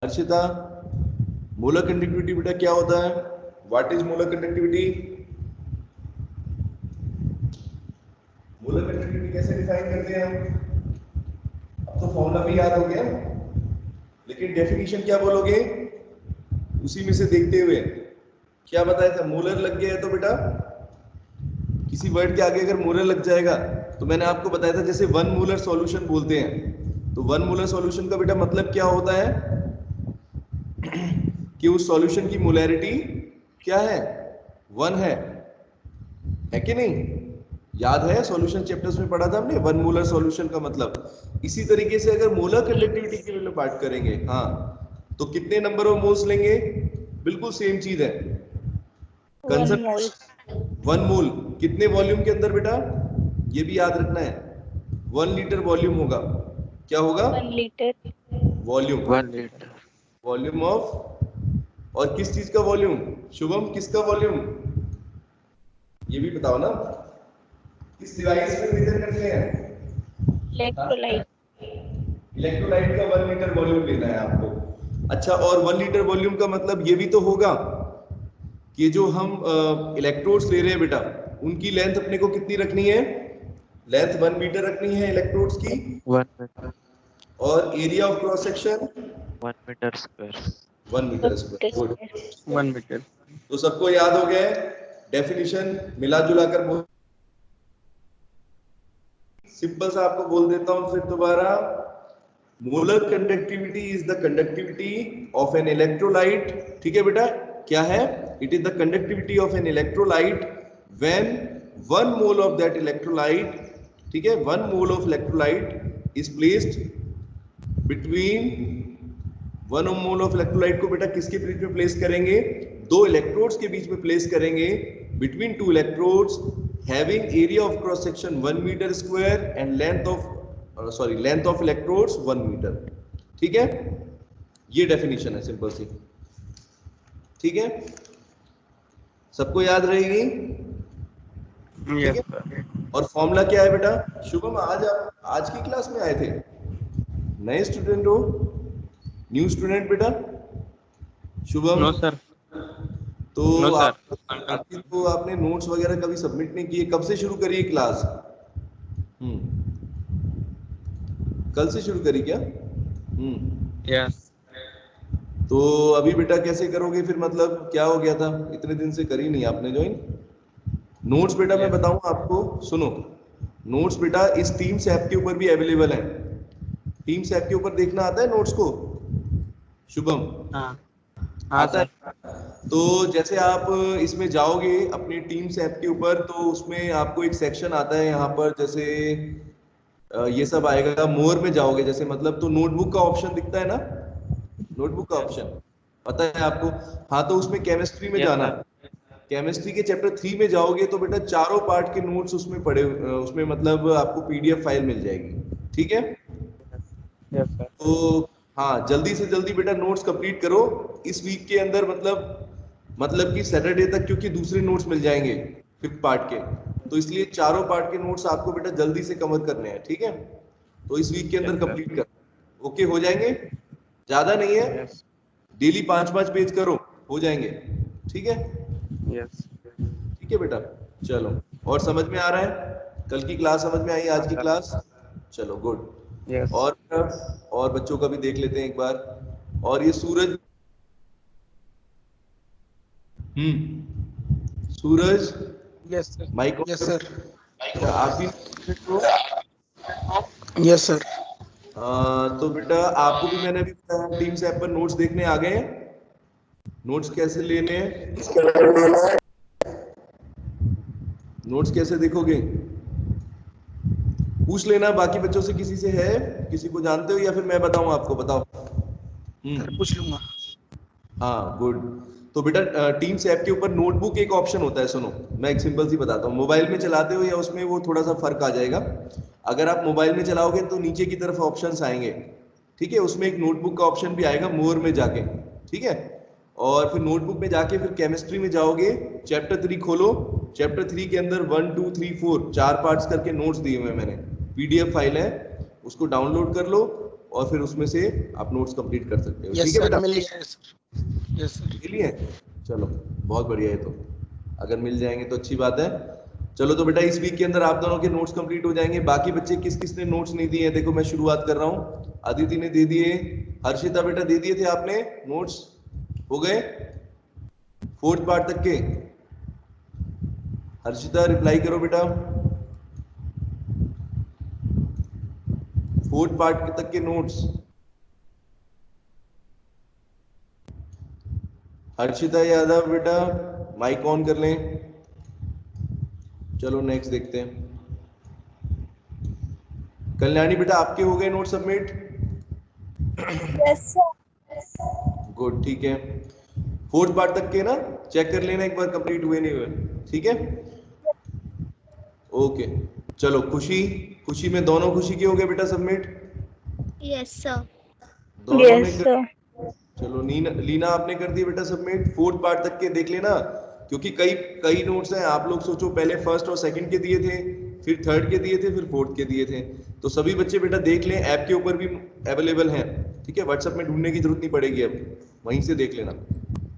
Harshita, molar conductivity बेटा क्या होता है? What is molar conductivity? Molar conductivity कैसे डिफाइन करते हैं हम? अब तो फॉर्मूला भी याद हो गया, लेकिन डेफिनेशन क्या बोलोगे उसी में से देखते हुए? क्या बताया था? मोलर लग गया है तो बेटा किसी वर्ड के आगे अगर मोलर लग जाएगा तो मैंने आपको बताया था जैसे वन मोलर सॉल्यूशन बोलते हैं, तो वन मोलर सॉल्यूशन का बेटा मतलब क्या होता है कि उस सॉल्यूशन की मोलैरिटी क्या है? वन है कि नहीं? याद है सॉल्यूशन चैप्टर्स में पढ़ा था हमने वन मोलर सॉल्यूशन का मतलब। इसी तरीके से अगर मोलर कंडक्टिविटी की वैल्यू बात करेंगे, हाँ, तो कितने नंबर ऑफ मोल्स लेंगे? बिल्कुल सेम चीज है। 1 मोल। 1 मोल कितने वॉल्यूम के अंदर बेटा? ये भी याद रखना है, 1 लीटर वॉल्यूम होगा। क्या होगा? 1 litre. Volume. 1 litre. Volume of, और किस चीज का वॉल्यूम? शुभम, किसका वॉल्यूम? ये भी बताओ ना, किस डिवाइस में मेजर करते हैं? इलेक्ट्रोलाइट। इलेक्ट्रोलाइट का 1 लीटर वॉल्यूम लेना है आपको। अच्छा, और 1 लीटर वॉल्यूम का मतलब ये भी तो होगा कि जो हम इलेक्ट्रोड्स ले रहे हैं बेटा, उनकी लेंथ अपने को कितनी रखनी है? लेंथ 1 मीटर रखनी है इलेक्ट्रोड्स की, 1 मीटर। और area of cross section 1 metre square. 1 metre square. Good, 1 metre. तो सबको याद हो गया? डेफिनेशन मिला जुला कर बोल, सिंपल सा आपको बोल देता हूं फिर दोबारा। Molar conductivity is the conductivity of an electrolyte. ठीक है बेटा, क्या है? It is the conductivity of an electrolyte when 1 mole of that electrolyte, ठीक है, 1 mole of electrolyte is placed between, 1 mole of electrolyte को बेटा किसके बीच में प्लेस करेंगे? दो इलेक्ट्रोड्स के बीच में प्लेस करेंगे, between two electrodes having area of cross section 1 metre square and length of length of electrodes 1 metre. ठीक है, ये डेफिनेशन है सिंपल सी। ठीक है, सबको याद रहेगी? ठीक यस है, सर। और फॉर्मूला क्या है बेटा? शुभम, आज आप आज की क्लास में आए थे? नए स्टूडेंट हो? न्यू स्टूडेंट बेटा? Shubham, no sir. तो नो सर। आपकी तो आपने नोट्स वगैरह कभी सबमिट नहीं किए, कब से शुरू करी क्लास? कल से शुरू करी क्या? यस। तो अभी बेटा कैसे करोगे फिर? मतलब क्या हो गया था, इतने दिन से करी नहीं आपने ज्वाइन? नोट्स बेटा मैं बताऊं आपको, सुनो, नोट्स बेटा इस टीम्स ऐप के ऊपर भी अवेलेबल है। टीम्स ऐप के ऊपर देखना आता है नोट्स को? शुभम, हाँ हाँ आता सर। है? तो जैसे आप इसमें जाओगे अपनी टीम्स ऐप के ऊपर, तो उसमें आपको एक सेक्शन आता है यहाँ पर, जैसे ये सब आएगा, मोर में जाओगे जैसे, मतलब तो नोटबुक का ऑप्शन दिखता है ना, नोटबुक का ऑप्शन पता है आपको? हाँ, तो उसमें केमिस्ट्री में यस जाना, सर। केमिस्ट्री के चैप्टर 3 में जाओगे तो बेटा चारों पार्ट के नोट्स उसमें पड़े, उसमें मतलब आपको पीडीएफ फाइल मिल जाएगी। ठीक है, यस सर। तो हाँ, जल्दी से जल्दी बेटा नोट्स कंप्लीट करो इस वीक के अंदर, मतलब कि सैटरडे तक, क्योंकि दूसरे नोट्स मिल जाएंगे 5th पार्ट के, तो इसलिए चारों पार्ट के नोट्स आपको बेटा जल्दी से कवर करने हैं। ठीक है, तो इस वीक के यस अंदर सर। कंप्लीट कर, ओके हो जाएंगे, ज्यादा नहीं है, यस। डेली 5-5 पेज करो, हो जाएंगे। ठीक है, यस। ठीक है बेटा, चलो, और समझ में आ रहा है? कल की क्लास समझ में आई? हाँ आज की सर। क्लास, चलो गुड। यस। और और बच्चों का भी देख लेते हैं एक बार। और ये Suraj, Suraj, yes sir. Mike yes sir. अच्छा, आप भी हो? Yes sir. तो बेटा आपको भी मैंने अभी बताया, टीम्स ऐप पर नोट्स देखने आ गए हैं? नोट्स कैसे लेने हैं? नोट्स कैसे देखोगे? पूछ लेना बाकी बच्चों से, किसी से है, किसी को जानते हो, या फिर मैं बताऊं आपको? बताओ। सर पूछ लूंगा। हाँ गुड। तो बेटा टीम्स ऐप के ऊपर नोटबुक एक ऑप्शन होता है, सुनो मैं एक सिंपल सी बताता हूँ, मोबाइल में चलाते हो या उसमें, वो थोड़ा सा फर्क आ जाएगा। अगर आप मोबाइल में चलाओगे तो नीचे की तरफ ऑप्शंस आएंगे, ठीक है, उसमें एक नोटबुक का ऑप्शन भी आएगा, मोर में जाके, ठीक है, और फिर नोटबुक में जाके फिर केमिस्ट्री में जाओगे, चैप्टर 3 खोलो, चैप्टर 3 के अंदर 1 2 3 4 4 पार्ट्स करके नोट्स दिए हुए हैं मैंने, पीडीएफ फाइल है, उसको डाउनलोड कर लो और फिर उसमें से आप नोट्स कंप्लीट कर सकते हो। यस ठीक है सर, बेटा, मिल गया है सर। Yes sir. मिल लिए? चलो बहुत बढ़िया है। तो अगर मिल जाएंगे तो अच्छी बात है। चलो तो बेटा इस वीक के अंदर आप दोनों के नोट्स कंप्लीट हो जाएंगे। बाकी बच्चे किस किस ने नोट्स नहीं दिए हैं? देखो मैं शुरुआत कर रहा हूँ। अदिति ने दे दिए, हर्षिता बेटा दे दिए थे आपने नोट्स? हो गए 4th पार्ट तक के? हर्षिता रिप्लाई करो बेटा। 4th पार्ट तक के नोट्स। हर्षिता यादव बेटा माइक ऑन कर लें। चलो नेक्स्ट देखते हैं। कल्याणी बेटा आपके हो गए note submit? Yes sir. Good, ठीक है। 4th पार्ट तक के ना चेक कर लेना एक बार, कंप्लीट हुए नहीं हुए। ठीक है, ओके। चलो खुशी, खुशी में दोनों खुशी के हो गए बेटा सबमिट? Yes sir. दोनों ने यस कर, सर। चलो लीना आपने कर दिया बेटा सबमिट। 4th पार्ट तक के देख लेना, क्योंकि कई कई नोट्स हैं। आप लोग सोचो पहले 1st और 2nd के दिए थे, फिर 3rd के दिए थे, फिर 4th के दिए थे। तो सभी बच्चे बेटा देख लें, ऐप के ऊपर भी अवेलेबल हैं। ठीक है, व्हाट्सएप में ढूंढने की जरूरत नहीं पड़ेगी, अब वहीं से देख लेना।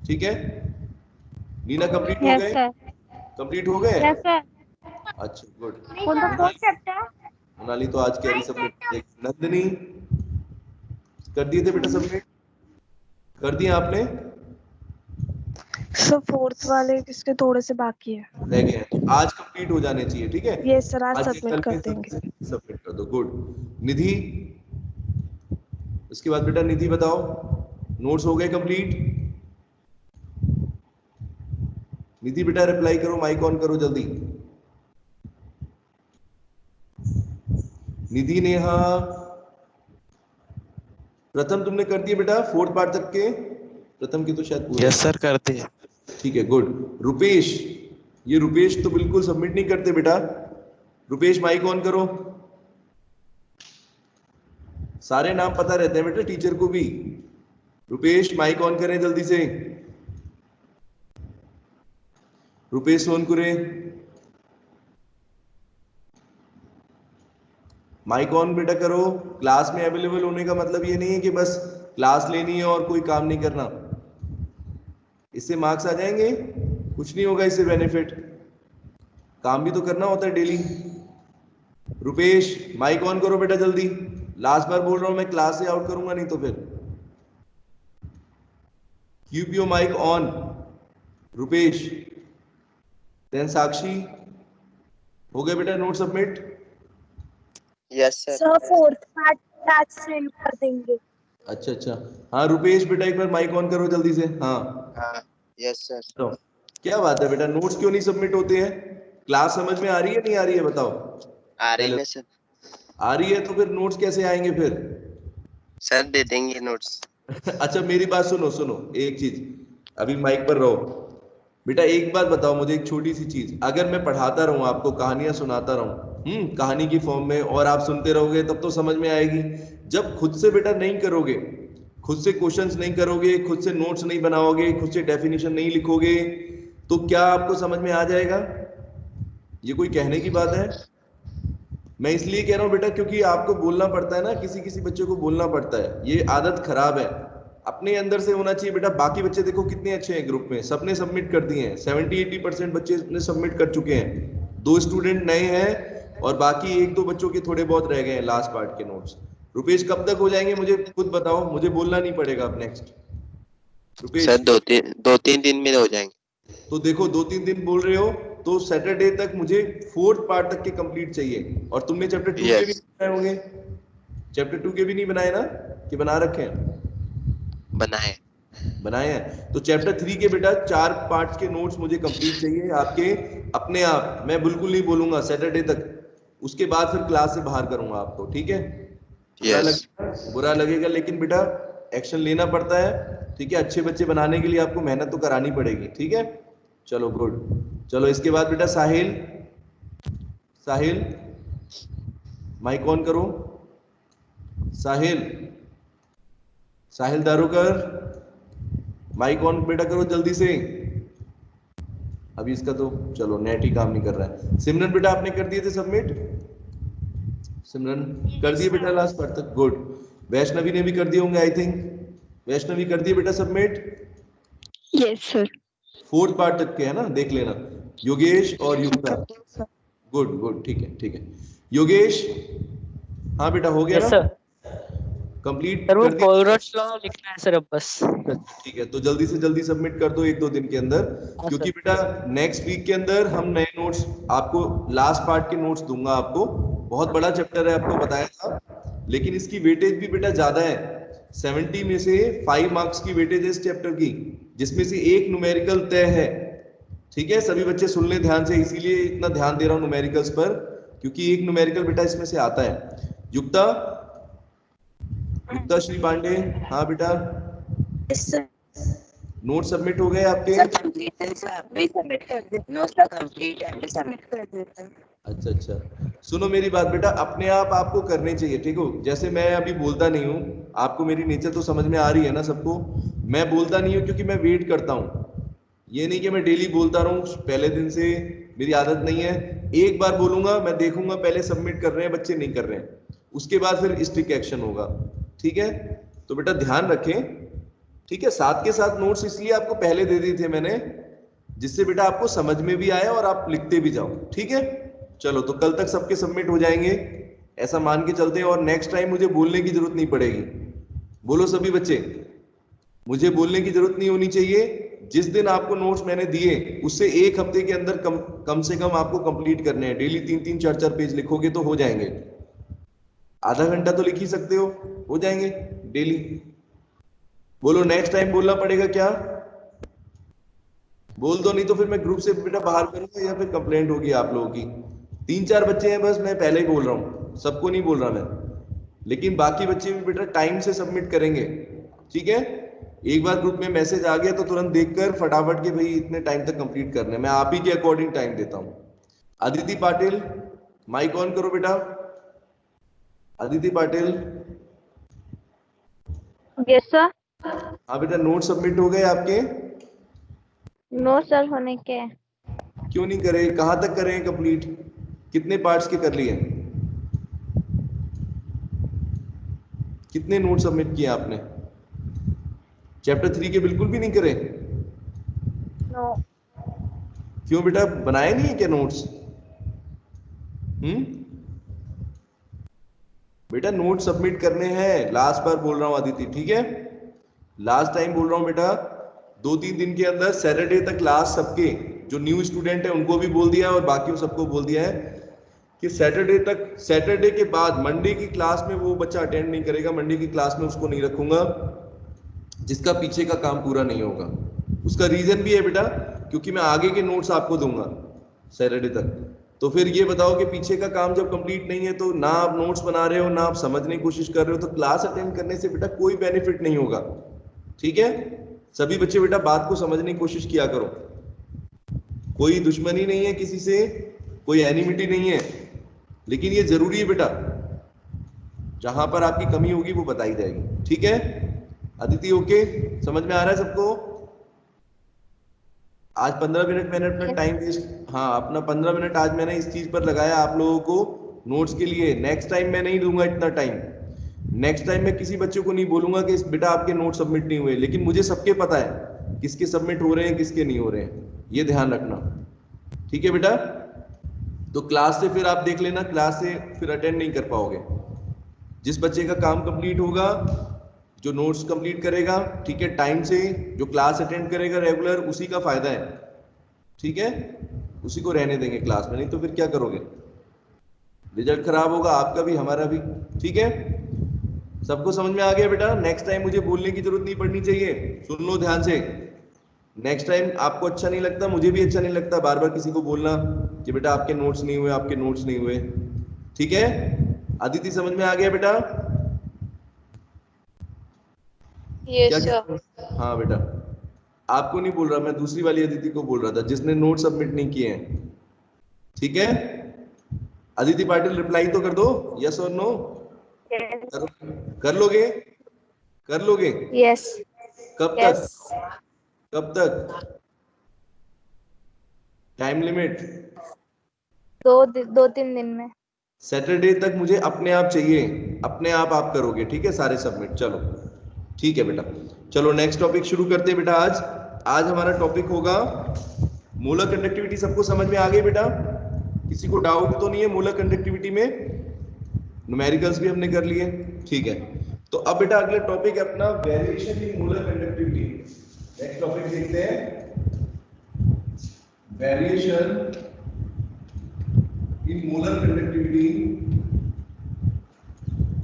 ठीक है, लीना कंप्लीट हो यस गए? सर। कंप्लीट हो गए? Yes sir. अच्छा गुड। कौन सा फोर्थ चैप्टर? मोनाली तो आज कह रही सबमिट। नंदिनी कर दिए थे बेटा सबमिट? कर दिए आपने? सर फोर्थ वाले किसके थोड़े से बाकी है। रह गए हैं, तो आज कंप्लीट हो जाने चाहिए। ठीक है, ये सर आज के सबमिट कल कर में देंगे। सबमिट कर दो। गुड। निधि, इसके बाद बेटा निधि बताओ, नोट्स हो गए कंप्लीट? निधि बेटा रिप्लाई करो, माइक ऑन करो जल्दी। निधि, नेहा, प्रथम तुमने कर दिए बेटा 4th पार्ट तक के? प्रथम की तो शायद पूरे। यस सर, करते हैं। ठीक है, गुड। रुपेश, ये रुपेश तो बिल्कुल सबमिट नहीं करते बेटा। रुपेश माइक ऑन करो। सारे नाम पता रहते हैं बेटा टीचर को भी। रुपेश माइक ऑन करें जल्दी से। रुपेश सोनकुरे माइक ऑन बेटा करो। क्लास में अवेलेबल होने का मतलब ये नहीं है कि बस क्लास लेनी है और कोई काम नहीं करना। इससे मार्क्स आ जाएंगे? कुछ नहीं होगा इससे बेनिफिट, काम भी तो करना होता है डेली। रुपेश माइक ऑन करो बेटा जल्दी। लास्ट बार बोल रहा हूं मैं, क्लास से आउट करूंगा नहीं तो फिर। Keep your mic on Rupesh. Then Sakshi, हो गए बेटा note submit? Yes sir. Sir fourth part आज सेंड कर देंगे। अच्छा अच्छा, हाँ रुपेश बेटा एक बार माइक ऑन करो जल्दी से। हाँ यस सर। तो क्या बात है बेटा, नोट्स क्यों नहीं सबमिट होते हैं? क्लास समझ में आ रही है नहीं आ रही है बताओ? आ रही है सर। आ रही है तो फिर नोट्स कैसे आएंगे फिर? सर दे देंगे नोट्स। अच्छा मेरी बात सुनो, सुनो एक चीज, अभी माइक पर रहो बेटा। एक बात बताओ मुझे, एक छोटी सी चीज, अगर मैं पढ़ाता रहूं आपको, कहानियां सुनाता रहूं कहानी की फॉर्म में, और आप सुनते रहोगे तब तो समझ में आएगी। जब खुद से बेटा नहीं करोगे, खुद से क्वेश्चंस नहीं करोगे, खुद से नोट्स नहीं बनाओगे, खुद से डेफिनेशन नहीं लिखोगे, तो क्या आपको समझ में आ जाएगा? ये कोई कहने की बात है? मैं इसलिए कह रहा हूं बेटा क्योंकि आपको बोलना पड़ता है ना, किसी किसी बच्चे को बोलना पड़ता है। ये आदत खराब है, अपने अंदर से होना चाहिए बेटा। बाकी बच्चे देखो कितने अच्छे हैं, ग्रुप में सबने सबमिट कर दिए हैं। 70-80% बच्चे ने सबमिट कर चुके हैं। 2 स्टूडेंट नए हैं और बाकी 1-2 बच्चों के थोड़े बहुत रह गए हैं लास्ट पार्ट के नोट्स। रुपेश कब तक हो जाएंगे मुझे खुद बताओ, मुझे बोलना नहीं पड़ेगा अब नेक्स्ट। रुपेश सर 2-3 दिन में हो जाएंगे। तो देखो 2-3 दिन बोल रहे हो, तो सैटरडे तक मुझे 4th पार्ट तक के कंप्लीट चाहिए। और तुमने चैप्टर 2 के भी बनाए होंगे? चैप्टर 2 के भी नहीं बनाए ना, कि बना रखे हैं? बनाए हैं। तो चैप्टर 3 के बेटा 4 पार्ट्स के नोट्स मुझे कंप्लीट चाहिए आपके अपने आप। मैं बिल्कुल नहीं बोलूंगा सैटरडे तक, उसके बाद फिर क्लास से बाहर करूंगा आपको। ठीक है, बुरा लगेगा लेकिन बेटा एक्शन लेना पड़ता है। ठीक है, अच्छे बच्चे बनाने के लिए आपको मेहनत तो करानी पड़ेगी। ठीक है, चलो गुड। चलो इसके बाद बेटा साहिल, साहिल माइक ऑन करो। साहिल, साहिल दारोकर माइक ऑन बेटा करो जल्दी से। अभी इसका तो चलो नेट ही काम नहीं कर रहा है। सिमरन बेटा आपने कर दिए थे सबमिट? सिमरन कर दिए बेटा लास्ट पार्ट तक? गुड। वैष्णवी ने भी कर दिए होंगे आई थिंक। वैष्णवी कर दिए बेटा submit? Yes sir. 4th part तक के है ना, देख लेना। योगेश और युक्ता, गुड गुड, ठीक है ठीक है। योगेश, हाँ बेटा हो गया यस ना, सर। कंप्लीट सर वो कर दिया? कोलरस लॉ लिखना है सर अब बस। ठीक है, तो जल्दी से जल्दी सबमिट कर दो 1-2 दिन के अंदर, हाँ क्योंकि सर। बेटा नेक्स्ट वीक के अंदर हम नए नोट्स आपको, लास्ट पार्ट के नोट्स दूंगा आपको। बहुत बड़ा चैप्टर है, आपको बताया था, लेकिन इसकी वेटेज भी बेटा ज्यादा है। 70 में से 5 मार्क्स की वेटेज है इस चैप्टर की, जिसमें से एक न्यूमेरिकल तय है। ठीक है, सभी बच्चे सुन लें ध्यान से, इसीलिए इतना ध्यान दे रहा हूं न्यूमेरिकल्स पर, क्योंकि एक न्यूमेरिकल बेटा इसमें से आता है। युक्ता, युक्ता श्री पांडे, हाँ बेटा, नोट सबमिट हो गए आपके? अच्छा अच्छा, सुनो मेरी बात बेटा, अपने आप आपको करने चाहिए, ठीक हो? जैसे मैं अभी बोलता नहीं हूँ, आपको मेरी नेचर तो समझ में आ रही है ना सबको। मैं बोलता नहीं हूँ क्योंकि मैं वेट करता हूँ, ये नहीं कि मैं डेली बोलता रहूँ पहले दिन से, मेरी आदत नहीं है। एक बार बोलूंगा, मैं देखूंगा पहले सबमिट कर रहे हैं बच्चे, नहीं कर रहे हैं, उसके बाद फिर स्ट्रिक्ट एक्शन होगा। ठीक है, तो बेटा ध्यान रखें। ठीक है, साथ के साथ नोट्स इसलिए आपको पहले दे दिए थे मैंने, जिससे बेटा आपको समझ में भी आए और आप लिखते भी जाओ। ठीक है, चलो, तो कल तक सबके सबमिट हो जाएंगे ऐसा मान के चलते हैं, और नेक्स्ट टाइम मुझे बोलने की जरूरत नहीं पड़ेगी। बोलो सभी बच्चे, मुझे बोलने की जरूरत नहीं होनी चाहिए। जिस दिन आपको नोट्स मैंने दिए उससे 1 हफ्ते के अंदर कम से कम आपको कंप्लीट करने हैं। डेली 3-3 4-4 पेज लिखोगे तो हो जाएंगे, आधा घंटा तो लिख ही सकते हो जाएंगे डेली। बोलो नेक्स्ट टाइम बोलना पड़ेगा क्या? बोल दो, नहीं तो फिर मैं ग्रुप से बेटा बाहर करूंगा या फिर कंप्लेंट होगी आप लोगों की। 3-4 बच्चे हैं बस, मैं पहले ही बोल रहा हूँ, सबको नहीं बोल रहा मैं, लेकिन बाकी बच्चे भी बेटा टाइम से सबमिट करेंगे। ठीक है, एक बार ग्रुप में मैसेज आ गया तो तुरंत देखकर फटाफट के भाई इतने टाइम तक कंप्लीट करने, मैं आप ही के अकॉर्डिंग टाइम देता हूँ। अदिति पाटिल, माइक ऑन करो बेटा। Aditi Patil, yes sir. हाँ बेटा, नोट सबमिट हो गए आपके? नो सर, होने के। क्यों नहीं करे? कहाँ तक करें कंप्लीट? कितने पार्ट्स के कर लिए? कितने नोट सबमिट किए आपने? चैप्टर 3 के बिल्कुल भी नहीं करे? नो। क्यों बेटा, बनाए नहीं है क्या नोट्स? बेटा नोट सबमिट करने हैं, लास्ट बार बोल रहा हूं अदिति, ठीक है? लास्ट टाइम बोल रहा हूं बेटा, 2-3 दिन के अंदर सैटरडे तक लास्ट सबके, जो न्यू स्टूडेंट है उनको भी बोल दिया और बाकी सबको बोल दिया है कि सैटरडे तक, सैटरडे के बाद मंडे की क्लास में वो बच्चा अटेंड नहीं करेगा, मंडे की क्लास में उसको नहीं रखूंगा जिसका पीछे का काम पूरा नहीं होगा। उसका रीजन भी है बेटा, क्योंकि मैं आगे के नोट्स आपको दूंगा सैटरडे तक। तो फिर ये बताओ कि पीछे का काम जब कंप्लीट नहीं है तो ना आप नोट्स बना रहे हो ना आप समझने की कोशिश कर रहे हो, तो क्लास अटेंड करने से बेटा कोई बेनिफिट नहीं होगा। ठीक है, सभी बच्चे बेटा बात को समझने की कोशिश किया करो। कोई दुश्मनी नहीं है किसी से, कोई एनिमिटी नहीं है, लेकिन ये जरूरी है बेटा, जहां पर आपकी कमी होगी वो बताई जाएगी। ठीक है अदिति, ओके, समझ में आ रहा है सबको? आज 15 मिनट मैंने अपना टाइम वेस्ट, हाँ अपना 15 मिनट आज मैंने इस चीज पर लगाया आप लोगों को नोट्स के लिए। नेक्स्ट टाइम मैं नहीं दूंगा इतना टाइम। नेक्स्ट टाइम मैं किसी बच्चे को नहीं बोलूंगा कि बेटा आपके नोट सबमिट नहीं हुए, लेकिन मुझे सबके पता है किसके सबमिट हो रहे हैं किसके नहीं हो रहे हैं, ये ध्यान रखना। ठीक है बेटा, तो क्लास से फिर आप देख लेना, क्लास से फिर अटेंड नहीं कर पाओगे। जिस बच्चे का काम कंप्लीट होगा, जो नोट्स कंप्लीट करेगा, ठीक है, टाइम से, जो क्लास अटेंड करेगा रेगुलर, उसी का फायदा है। ठीक है, उसी को रहने देंगे क्लास में, नहीं तो फिर क्या करोगे? रिजल्ट खराब होगा आपका भी हमारा भी। ठीक है, सबको समझ में आ गया बेटा? नेक्स्ट टाइम मुझे बोलने की जरूरत नहीं पड़नी चाहिए, सुन लो ध्यान से। नेक्स्ट टाइम आपको अच्छा नहीं लगता, मुझे भी अच्छा नहीं लगता बार बार किसी को बोलना कि बेटा आपके नोट्स नहीं हुए, आपके नोट्स नहीं हुए। ठीक है, अदिति समझ में आ गया बेटा? Yes sir. हाँ बेटा, आपको नहीं बोल रहा मैं, दूसरी वाली अदिति को बोल रहा था जिसने नोट सबमिट नहीं किए हैं। ठीक है, अदिति पाटिल रिप्लाई तो कर दो, यस और नो। कर लोगे? कर लोगे? यस। कब यस। तक? कब तक? Time limit? 2-3 दिन में। सैटरडे तक मुझे अपने आप चाहिए, अपने आप करोगे, ठीक है, सारे सबमिट। चलो ठीक है बेटा, चलो नेक्स्ट टॉपिक शुरू करते हैं बेटा। आज हमारा टॉपिक होगा मोलर कंडक्टिविटी। सबको समझ में आ गई बेटा? किसी को डाउट तो नहीं है मोलर कंडक्टिविटी में? न्यूमेरिकल्स भी हमने कर लिए, ठीक है। तो अब बेटा अगला टॉपिक है अपना variation in molar conductivity. Next topic देखते हैं, variation in molar conductivity.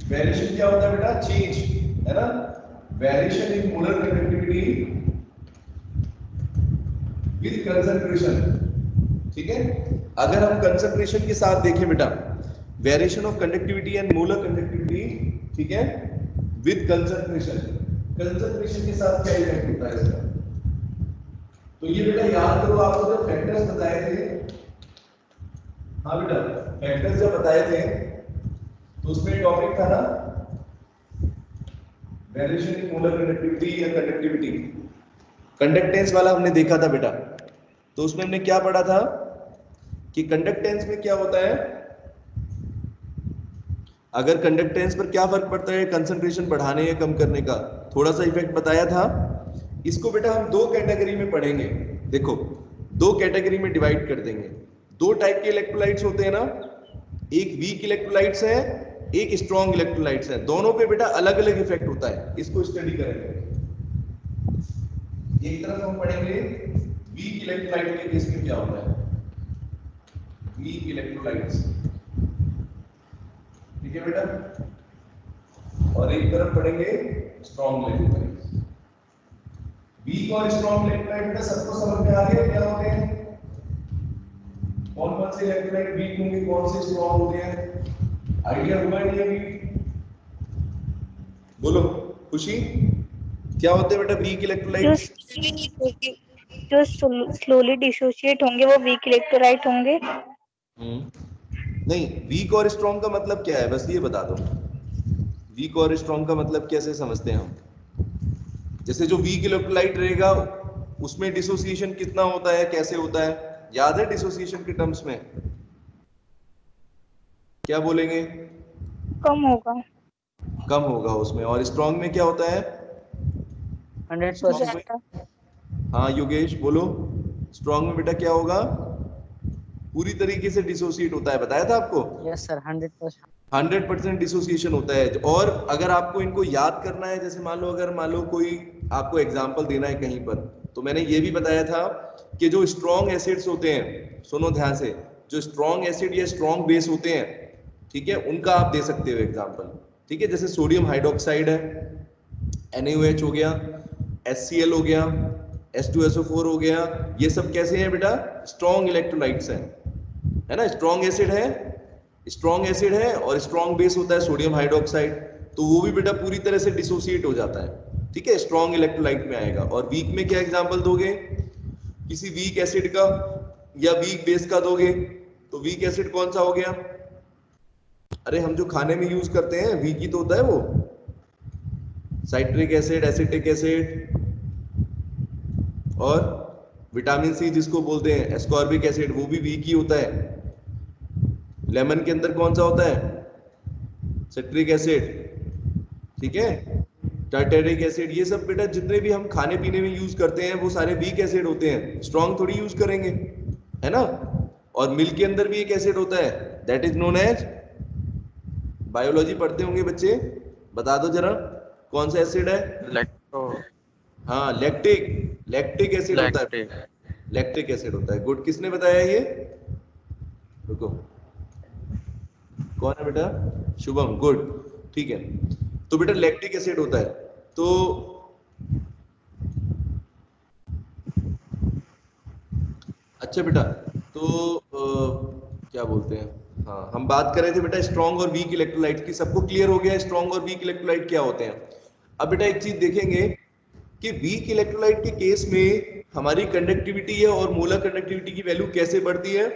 Variation क्या होता है बेटा? चेंज, है ना। Variation in molar conductivity with concentration, ठीक है। अगर हम कंसंट्रेशन के साथ देखें बेटा, variation of conductivity and molar conductivity, ठीक है, विद कंसंट्रेशन। कंसंट्रेशन के साथ क्या इफेक्ट होता है इसका? तो ये बेटा याद करो, आपको जो फैक्टर्स बताए थे, हाँ बेटा फैक्टर्स जब बताए थे तो उसमें टॉपिक था ना वेरिएशन इन मोलर कंडक्टिविटी या कंडक्टिविटी। कंडक्टेंस वाला हमने देखा था बेटा, तो उसमें हमने क्या पढ़ा था कि कंडक्टेंस में क्या होता है, अगर कंडक्टेंस पर क्या फर्क पड़ता है कंसंट्रेशन बढ़ाने या कम करने का, थोड़ा सा इफेक्ट बताया था। इसको बेटा हम दो कैटेगरी में पढ़ेंगे। देखो दो कैटेगरी में डिवाइड कर देंगे। दो टाइप के इलेक्ट्रोलाइट्स होते हैं ना, एक वीक इलेक्ट्रोलाइट्स है, एक स्ट्रॉन्ग इलेक्ट्रोलाइट्स है। दोनों पे बेटा अलग अलग इफेक्ट होता है, इसको स्टडी करेंगे। एक तरफ हम पढ़ेंगे वीक इलेक्ट्रोलाइट के केस में क्या होता है, वीक इलेक्ट्रोलाइट्स, ठीक है बेटा, और एक तरफ पढ़ेंगे स्ट्रॉन्ग इलेक्ट्रोलाइट्स। वीक और स्ट्रॉन्ग इलेक्ट्रोलाइट बेटा सबको समझ में आ गया क्या होते हैं? कौन कौन से इलेक्ट्रोलाइट वीक होंगे, कौन से स्ट्रॉन्ग होते हैं? आइडिया हुआ नहीं अभी? बोलो खुशी, क्या होते हैं बेटा वीक इलेक्ट्रोलाइट? जो स्लोली डिसोसिएट होंगे वो वीक इलेक्ट्रोलाइट होंगे। नहीं, वीक और स्ट्रॉन्ग का मतलब क्या है, बस ये बता दो। वीक और स्ट्रॉन्ग का मतलब कैसे समझते हैं हम? जैसे जो वीक इलेक्ट्रोलाइट रहेगा उसमें डिसोसिएशन कितना होता है, कैसे होता है, याद है डिसोसिएशन के टर्म्स में क्या बोलेंगे? कम होगा। कम होगा उसमें। और स्ट्रॉन्ग में क्या होता है? 100%। हाँ योगेश बोलो, स्ट्रॉन्ग में बेटा क्या होगा? पूरी तरीके से डिसोसिएट होता है, बताया था आपको। Yes sir, 100%। 100% डिसोसिएशन होता है। और अगर आपको इनको याद करना है, जैसे मान लो अगर मान लो कोई आपको एग्जांपल देना है कहीं पर, तो मैंने ये भी बताया था कि जो स्ट्रॉन्ग एसिड्स होते हैं, सुनो ध्यान से, जो स्ट्रॉन्ग एसिड या स्ट्रॉन्ग बेस होते हैं, ठीक है, उनका आप दे सकते हो एग्जांपल, ठीक है। जैसे सोडियम हाइड्रोक्साइड है, NaOH हो गया, HCl हो गया, H2SO4 हो गया, ये सब कैसे हैं बेटा? स्ट्रॉन्ग इलेक्ट्रोलाइट्स हैं, है ना। स्ट्रॉन्ग एसिड है, स्ट्रॉन्ग एसिड है और स्ट्रॉन्ग बेस होता है सोडियम हाइड्रोक्साइड, तो वो भी बेटा पूरी तरह से डिसोसिएट हो जाता है, ठीक है, स्ट्रॉन्ग इलेक्ट्रोलाइट में आएगा। और वीक में क्या एग्जांपल दोगे? किसी वीक एसिड का या वीक बेस का दोगे, तो वीक एसिड कौन सा हो गया? अरे हम जो खाने में यूज करते हैं वीक ही तो होता है वो, साइट्रिक एसिड, एसिटिक एसिड, और विटामिन सी जिसको बोलते हैं एस्कॉर्बिक एसिड, वो भी वीक ही होता है। लेमन के अंदर कौन सा होता है? सिट्रिक एसिड, ठीक है, टार्टेरिक एसिड, ये सब बेटा जितने भी हम खाने पीने में यूज करते हैं वो सारे वीक एसिड होते हैं, स्ट्रॉन्ग थोड़ी यूज करेंगे, है ना। और मिल्क के अंदर भी एक एसिड होता है, that is known as, biology पढ़ते होंगे बच्चे, बता दो जरा कौन सा एसिड है? लैक्टो, हाँ लैक्टिक एसिड होता है, लैक्टिक एसिड होता है। गुड, किसने बताया ये? रुको, कौन है बेटा? शुभम, गुड, ठीक है। तो बेटा लैक्टिक एसिड होता है। तो अच्छा बेटा, तो क्या बोलते हैं, हाँ हम बात कर रहे थे बेटा स्ट्रॉन्ग और वीक इलेक्ट्रोलाइट की। सबको क्लियर हो गया स्ट्रॉन्ग और वीक इलेक्ट्रोलाइट क्या होते हैं? अब बेटा एक चीज देखेंगे कि वीक इलेक्ट्रोलाइट के केस में हमारी कंडक्टिविटी है और मोलर कंडक्टिविटी की वैल्यू कैसे बढ़ती है,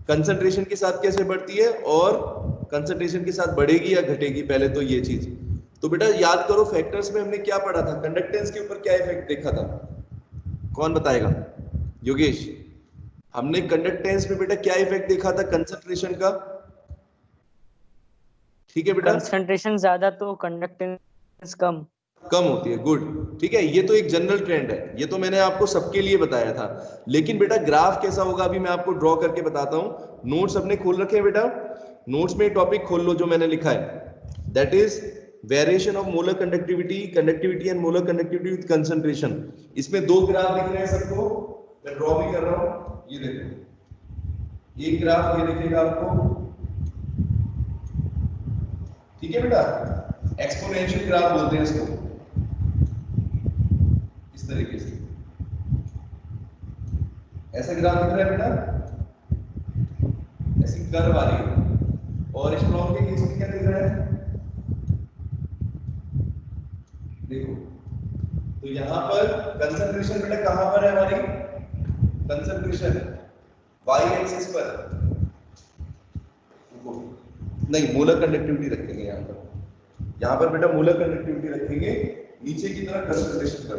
कंसंट्रेशन के साथ कैसे बढ़ती है, और कंसंट्रेशन के साथ बढ़ेगी या घटेगी, पहले तो ये चीज। तो बेटा याद करो फैक्टर्स में हमने क्या पढ़ा था, कंडक्टेंस के ऊपर क्या इफेक्ट देखा था, कौन बताएगा? योगेश, हमने कंडक्टेंस में बेटा क्या इफेक्ट देखा था कंसंट्रेशन का? ठीक है बेटा, कंसंट्रेशन ज्यादा तो कंडक्टेंस कम। कम होती है। गुड, ठीक है, ये तो एक जनरल ट्रेंड है, ये तो मैंने आपको सबके लिए बताया था। लेकिन बेटा ग्राफ कैसा होगा अभी मैं आपको ड्रॉ करके बताता हूँ। नोट्स अपने खोल रखे हैं बेटा, नोट्स में टॉपिक खोल लो जो मैंने लिखा है, that is variation of molar conductivity, conductivity and molar conductivity with concentration. इसमें दो ग्राफ दिख रहे हैं सबको, मैं ड्रॉ भी कर रहा हूँ, ये देखो एक ग्राफ ये दिखेगा आपको, ठीक है बेटा, एक्सपोनेंशियल ग्राफ बोलते हैं इसको, इस तरीके से ऐसा ग्राफ दिख रहा है बेटा, ऐसी कर्व आ रही है। और स्ट्रॉन्ग के केस में क्या दिख रहा है, देखो, तो यहां पर कंसंट्रेशन बेटा कहां पर है हमारी, कंसंट्रेशन वाई एक्सिस पर, नहीं मोलर कंडक्टिविटी रखेंगे यहां पर बेटा मोलर कंडक्टिविटी रखेंगे, नीचे की तरफ कंसंट्रेशन कर,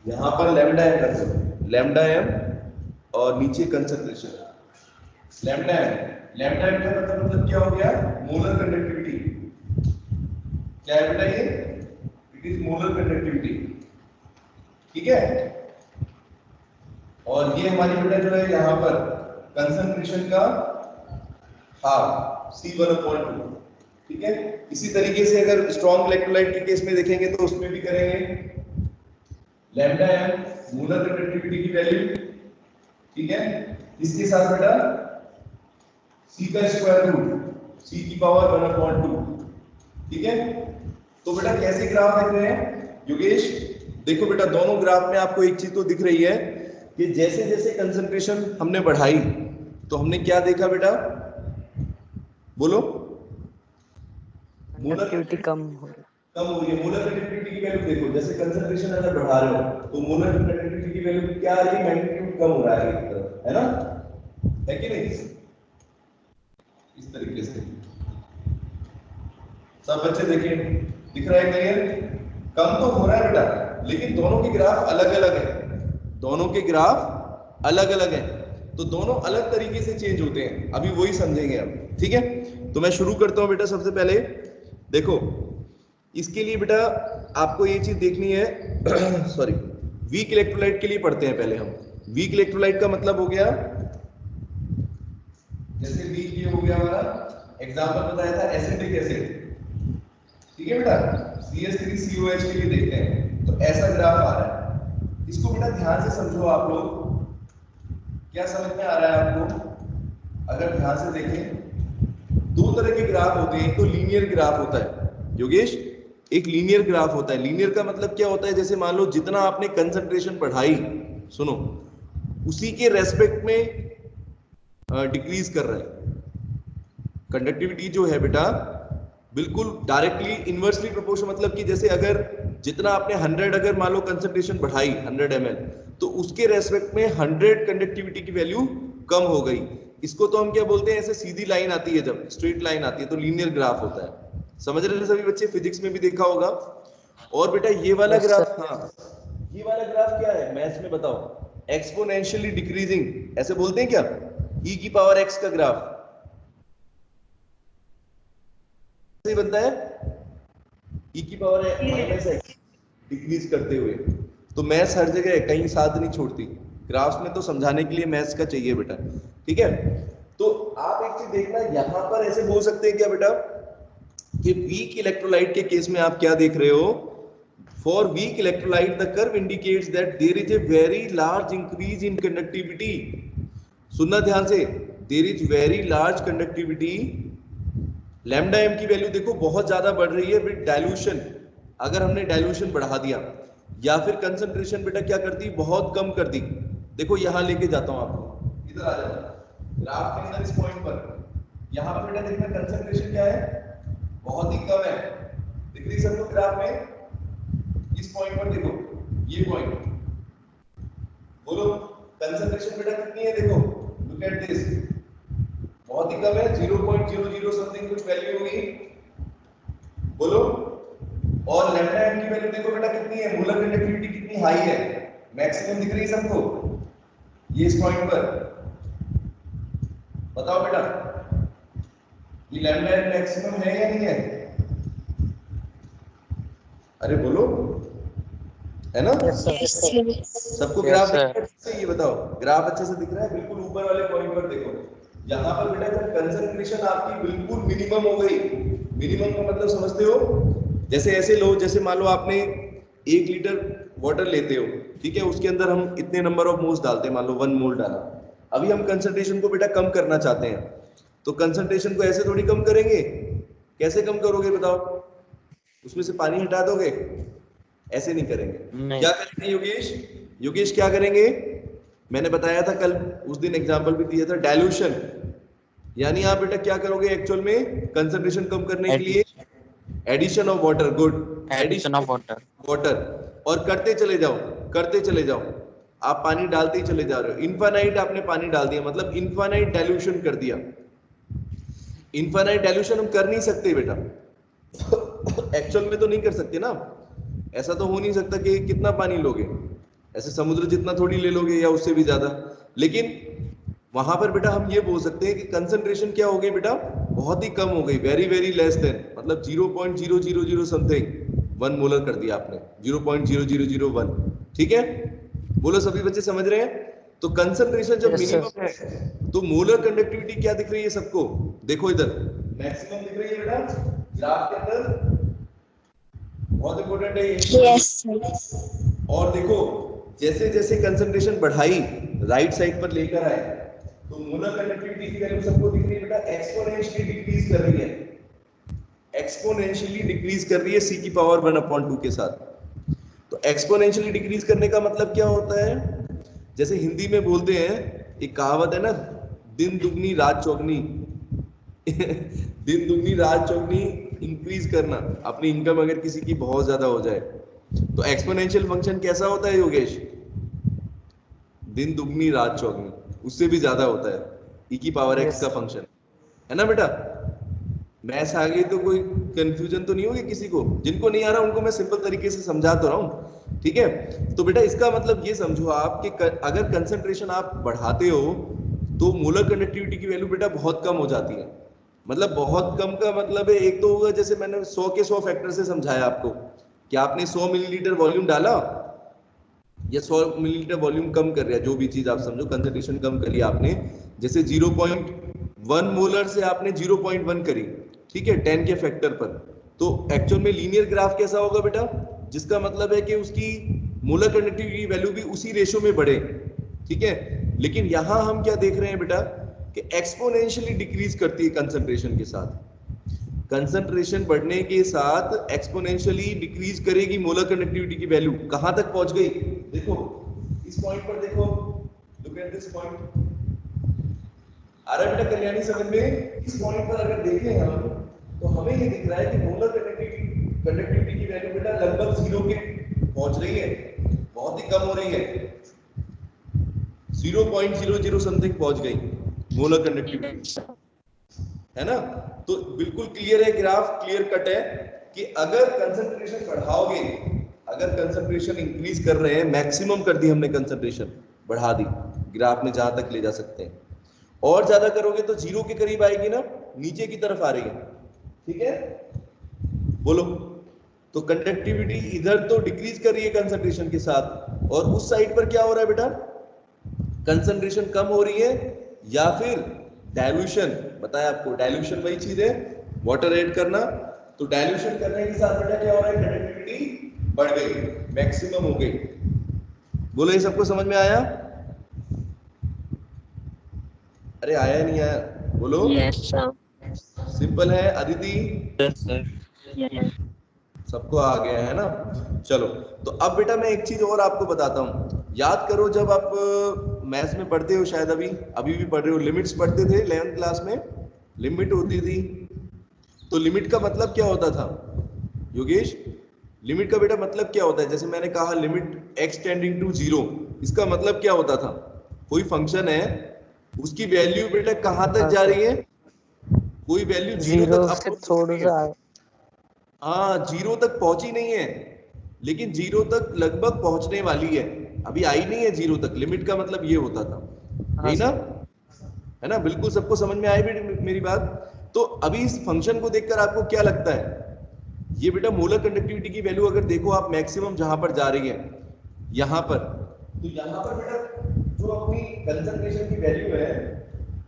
यहां पर लैम्डा एम कर दो, लैम्डा एम और नीचे concentration lambda m. Lambda m का मतलब क्या हो गया, मोलर कंडक्टिविटी, क्या है बेटा ये, इट इज मोलर कंडक्टिविटी, ठीक है। और ये हमारी बेटा जो है यहां पर कंसंट्रेशन का हाफ C1/2, ठीक है। इसी तरीके से अगर स्ट्रॉन्ग इलेक्ट्रोलाइट के केस में देखेंगे तो उसमें भी करेंगे लैम्डा एम मोलर कंडक्टिविटी की वैल्यू, ठीक है, इसके साथ बेटा C का स्क्वायर रूट, C की पावर 1/2, ठीक है। तो बेटा कैसे ग्राफ देख रहे हैं योगेश, देखो बेटा दोनों ग्राफ में आपको एक चीज तो दिख रही है कि जैसे जैसे कंसंट्रेशन हमने बढ़ाई तो हमने क्या देखा बेटा, बोलो, कंडक्टिविटी कम हो रही है। मोलर कंडक्टिविटी की वैल्यू देखो, जैसे कंसंट्रेशन अगर बढ़ा रहे हो तो मोलर कंडक्टिविटी की वैल्यू क्या आ रही है, मैग्नीट्यूड कम हो रहा है एक तरफ, है ना, है कि नहीं, इस तरीके से सब बच्चे देखें, दिख रहा है क्लियर, कम तो हो रहा है बेटा, लेकिन दोनों के ग्राफ अलग अलग है, दोनों के ग्राफ अलग अलग है, तो दोनों अलग तरीके से चेंज होते हैं, अभी वही समझेंगे हम, ठीक है। तो मैं शुरू करता हूं बेटा, सबसे पहले देखो इसके लिए बेटा आपको ये चीज देखनी है सॉरी, वीक इलेक्ट्रोलाइट के लिए पढ़ते हैं पहले हम। वीक इलेक्ट्रोलाइट का मतलब हो गया, जैसे वीक ये हो गया हमारा एग्जांपल बताया था एसिटिक एसिड, ठीक है बेटा, CH3COH के लिए देखते हैं, तो ऐसा ग्राफ आ रहा है, इसको बेटा ध्यान से समझो आप लोग, क्या समझ में आ रहा है आपको, अगर ध्यान से देखें दो तरह के ग्राफ होते हैं, एक तो लीनियर ग्राफ होता है योगेश, एक लीनियर ग्राफ होता है। लीनियर का मतलब क्या होता है, जैसे मान लो जितना आपने कंसंट्रेशन बढ़ाई, सुनो, उसी के रेस्पेक्ट में डिक्रीज कर रहा है कंडक्टिविटी जो है बेटा, बिल्कुल डायरेक्टली इनवर्सली प्रोपोर्शनल, मतलब कि जैसे अगर जितना आपने 100 अगर मान लो कंसंट्रेशन बढ़ाई 100 ml, तो उसके रेस्पेक्ट में 100 कंडक्टिविटी की वैल्यू कम हो गई, इसको तो हम क्या बोलते हैं, ऐसे सीधी लाइन आती है, जब स्ट्रेट लाइन आती है तो लीनियर ग्राफ होता है, समझ रहे हैं सभी बच्चे, फिजिक्स में भी देखा होगा। और बेटा ये वाला ग्राफ, हाँ ये वाला ग्राफ क्या है मैथ्स में बताओ, एक्सपोनेंशियली डिक्रीजिंग, ऐसे बोलते हैं क्या, e की पावर x का ग्राफ ऐसे बनता है, e की पावर -x डिक्रीज करते हुए। तो मैथ्स हर जगह है, कहीं साथ नहीं छोड़ती, ग्राफ्स में तो समझाने के लिए मैथ्स का चाहिए बेटा, ठीक है। तो आप एक चीज देखना, यहां पर ऐसे बोल सकते हैं क्या बेटा कि वीक इलेक्ट्रोलाइट के केस में आप क्या देख रहे हो, for weak electrolyte the curve indicates that there is a very large increase in conductivity, सुनना ध्यान से, there is very large conductivity, lambda m की वैल्यू देखो बहुत ज्यादा बढ़ रही है विद डाइल्यूशन, अगर हमने डाइल्यूशन बढ़ा दिया, या फिर कंसंट्रेशन बेटा क्या करती, बहुत कम कर दी। देखो यहां लेके जाता हूं आपको, इधर आ जाओ ग्राफ के अंदर, इस पॉइंट पर, यहां पर बेटा देखना कंसंट्रेशन क्या है, बहुत ही कम है, दिख रही सबको ग्राफ में, इस पॉइंट पर देखो, ये पॉइंट, बोलो कंसंट्रेशन बेटा कितनी है, देखो लुक एट दिस, बहुत ही कम है, 0.00 समथिंग कुछ वैल्यू होगी, बोलो। और लैम्डा एम की वैल्यू देखो बेटा कितनी है, मोलर कंडक्टिविटी कितनी हाई है, मैक्सिमम दिख रही है सबको, ये इस पॉइंट पर, बताओ बेटा कि लैम्डा एन मैक्सिमम है या नहीं है? अरे बोलो, है ना? सबको Yes, ग्राफ sir. दिख रहा है? से ये बताओ, ग्राफ अच्छे से दिख रहा है? बिल्कुल ऊपर वाले पॉइंट पर देखो, यहाँ पर बेटा जब कंसंट्रेशन आपकी बिल्कुल मिनिमम हो गई, मिनिमम का मतलब समझते हो? जैसे ऐसे लो, जैसे मान लो आपने 1 लीटर वाटर लेते हो, ठीक है, उसके अंदर हम इतने नंबर ऑफ मोल्स डालते हैं, मान लो 1 मोल डाला। अभी हम कंसंट्रेशन को बेटा कम करना चाहते हैं, तो कंसंट्रेशन को ऐसे थोड़ी कम करेंगे। कैसे कम करोगे बताओ? उसमें से पानी हटा दोगे? ऐसे नहीं करेंगे। नहीं. क्या करेंगे योगेश? योगेश क्या करेंगे? मैंने बताया था कल, उस दिन एग्जांपल भी दिया था, डाइल्यूशन। यानी आप बेटा क्या करोगे एक्चुअल में कंसंट्रेशन कम करने के लिए? Addition of water. Good, Addition of water. Water. और करते चले जाओ, करते चले जाओ, आप पानी डालते ही चले जा रहे हो, इनफाइनाइट आपने पानी डाल दिया, मतलब इनफाइनाइट डाइल्यूशन कर दिया। इनफाइनाइट डाइल्यूशन हम कर नहीं सकते बेटा, एक्चुअल में तो नहीं कर सकते ना। ऐसा तो हो नहीं सकता कि कितना पानी लोगे, ऐसे समुद्र जितना थोड़ी ले लोगे या उससे भी ज्यादा। लेकिन वहां पर बेटा हम ये बोल सकते हैं कि कंसंट्रेशन क्या हो गई बेटा, बहुत ही कम हो गई, वेरी वेरी लेस देन, मतलब 0.000 समथिंग 1 मोलर कर दिया आपने, 0.0001। ठीक है, बोलो सभी बच्चे समझ रहे हैं? तो कंसंट्रेशन जब Yes, sir. मिनिमम है तो मोलर कंडक्टिविटी क्या दिख रही है सबको? देखो इधर मैक्सिमम दिख रही है बेटा ग्राफ के अंदर, बहुत इंपॉर्टेंट है ये। Yes. और देखो जैसे जैसे कंसंट्रेशन बढ़ाई, राइट साइड पर लेकर आए, तो मोलर कंडक्टिविटी की वैल्यू सबको दिख रही है बेटा एक्सपोनेंशियली डिक्रीज कर रही है, एक्सपोनेंशियली डिक्रीज कर रही है c की पावर 1/2 के साथ। तो एक्सपोनेंशियली डिक्रीज करने का मतलब क्या होता है? जैसे हिंदी में बोलते हैं, एक कहावत है ना, दिन दुगनी रात चौगनी दिन दुगनी रात चौगनी इंक्रीज करना, अपनी इनकम अगर किसी की बहुत ज्यादा हो जाए। तो एक्सपोनेंशियल फंक्शन कैसा होता है योगेश? दिन दुगनी रात चौगनी, उससे भी ज्यादा होता है, e की पावर x Yes. का फंक्शन, है ना बेटा? मैथ्स आ गई तो कोई कंफ्यूजन तो नहीं होगी किसी को? जिनको नहीं आ रहा उनको मैं सिंपल तरीके से समझा तो रहा हूँ, ठीक है? तो बेटा इसका मतलब ये समझो आप कि अगर कंसंट्रेशन आप बढ़ाते हो तो मोलर कंडक्टिविटी की वैल्यू बेटा बहुत कम हो जाती है। मतलब बहुत कम का मतलब है, एक तो होगा जैसे मैंने 100 के 100 फैक्टर से समझाया आपको कि आपने 100 मिलीलीटर वॉल्यूम डाला या 100 मिलीलीटर वॉल्यूम कम कर रहा है, जो भी चीज आप समझो, कंसंट्रेशन कम करी आपने, जैसे 0.1 मोलर से आपने 0.1 करी, ठीक है, 10 के फैक्टर पर, तो एक्चुअल में लीनियर ग्राफ कैसा होगा बेटा? जिसका मतलब है कि उसकी मोलर कंडक्टिविटी की वैल्यू भी उसी रेशो में बढ़े, ठीक है? लेकिन यहां हम क्या देख रहे हैं बेटा कि एक्सपोनेंशियली डिक्रीज करती है कंसंट्रेशन के साथ, कंसंट्रेशन बढ़ने के साथ एक्सपोनेंशियली डिक्रीज करेगी मोलर कंडक्टिविटी की वैल्यू। कहां तक पहुंच गई? देखो इस पॉइंट पर देखो, लुक एट दिस पॉइंट। आ रहा है बेटा कल्याणी समझ में? इस पॉइंट पर अगर देखें हम तो हमें ये दिख रहा है कि मोलर कंडक्टिविटी की वैल्यू बेटा लगभग 0 के पहुंच रही है, बहुत ही कम हो रही है, 0.00 समथिंग पहुंच गई मोलर कंडक्टिविटी, है ना? तो बिल्कुल क्लियर है ग्राफ, क्लियर कट है कि अगर कंसंट्रेशन बढ़ाओगे, अगर कंसंट्रेशन इंक्रीज कर रहे हैं, मैक्सिमम कर दी हमने, कंसंट्रेशन बढ़ा दी ग्राफ में जहां तक ले जा सकते हैं, और ज्यादा करोगे तो 0 के करीब आएगी ना, नीचे की तरफ आ रही है, ठीक है? बोलो, तो कंडक्टिविटी इधर तो डिक्रीज कर रही है कंसंट्रेशन के साथ, और उस साइड पर क्या हो रहा है बेटा? कंसंट्रेशन कम हो रही है, या फिर डाइल्यूशन, बताया आपको, डाइल्यूशन वही चीज है, वाटर ऐड करना, तो डाइल्यूशन करने के साथ बेटा क्या हो रहा है? कंडक्टिविटी बढ़ गई, मैक्सिमम हो गई। बोलो ये सबको समझ में आया? अरे आया नहीं आया? बोलो। Yes, sir. सिंपल है अदिति, Yes, sir. Yes. सबको आ गया है ना? चलो, तो अब बेटा मैं एक चीज और आपको बताता हूँ, याद करो जब आप मैथ्स में पढ़ते हो, शायद अभी भी पढ़ रहे हो, लिमिट्स पढ़ते थे 11th क्लास में, लिमिट होती थी, तो लिमिट का मतलब क्या होता था योगेश? लिमिट का बेटा मतलब क्या होता है? जैसे मैंने कहा लिमिट x टेंडिंग टू 0, इसका मतलब क्या होता था? कोई फंक्शन है, उसकी वैल्यू बेटा कहां तक जा रही है? कोई वैल्यू 0 तक से थोड़ा सा हाँ 0 तक पहुंची नहीं है, लेकिन 0 तक लगभग पहुंचने वाली है, अभी आई नहीं है 0 तक। लिमिट का मतलब ये होता था, यही ना? है ना? बिल्कुल सबको समझ में आई मेरी बात? तो अभी इस फंक्शन को देखकर आपको क्या लगता है, ये बेटा मोलर कंडक्टिविटी की वैल्यू अगर देखो आप मैक्सिमम जहां पर जा रही है यहां पर, तो यहां पर बेटा जो अपनी कंसंट्रेशन की वैल्यू है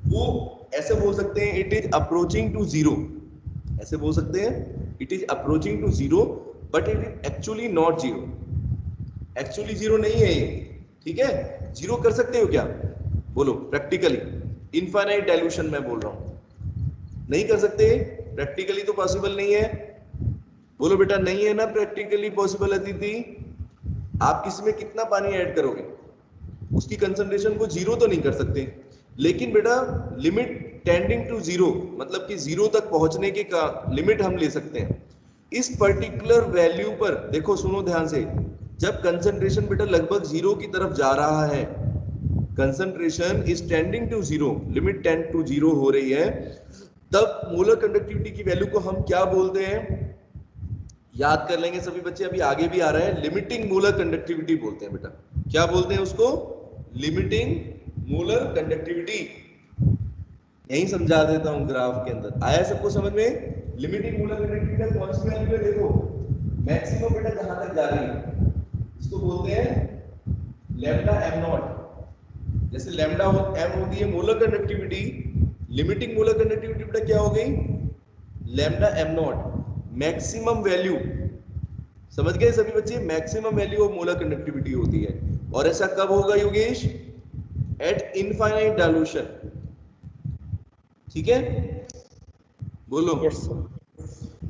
वो ऐसे बोल सकते हैं it is approaching to zero, ऐसे बोल सकते हैं it is approaching to zero, but it is actually not zero, actually zero नहीं है ये, ठीक है। जीरो कर सकते हो क्या, बोलो प्रैक्टिकली, इनफाइनाइट डाइल्यूशन में बोल रहा हूं, नहीं कर सकते, प्रैक्टिकली तो पॉसिबल नहीं है, बोलो बेटा नहीं है ना प्रैक्टिकली पॉसिबल। अदिति आप किसी में कितना पानी ऐड करोगे, उसकी कंसंट्रेशन को जीरो तो नहीं कर सकते, लेकिन बेटा लिमिट टेंडिंग टू जीरो, मतलब कि जीरो तक पहुंचने के का लिमिट हम ले सकते हैं। इस पर्टिकुलर वैल्यू पर देखो, सुनो ध्यान से, जब कंसंट्रेशन बेटा लगभग जीरो की तरफ जा रहा है, concentration is tending to zero, limit tend to zero हो रही है, तब मोलर कंडक्टिविटी की वैल्यू को हम क्या बोलते हैं, याद कर लेंगे सभी बच्चे, अभी आगे भी आ रहा है, लिमिटिंग मोलर कंडक्टिविटी बोलते हैं बेटा। क्या बोलते हैं उसको, लिमिटिंग मोलर कंडक्टिविटी। यही समझा देता हूं ग्राफ के अंदर, आया सबको समझ में। लिमिटिंग मोलर कंडक्टिविटी कौन सी वैल्यू है, देखो मैक्सिमम बेटा जहां तक जा रही है, इसको बोलते हैं लैम्डा एम नॉट। जैसे लैम्डा एम होती है molar conductivity, limiting molar conductivity बेटा क्या हो गई, lambda am not, maximum value. समझ गए सभी बच्चे, maximum value of molar conductivity होती है। और ऐसा कब होगा योगेश, एट इनफाइनाइट डाइल्यूशन, ठीक है, बोलो। Yes sir.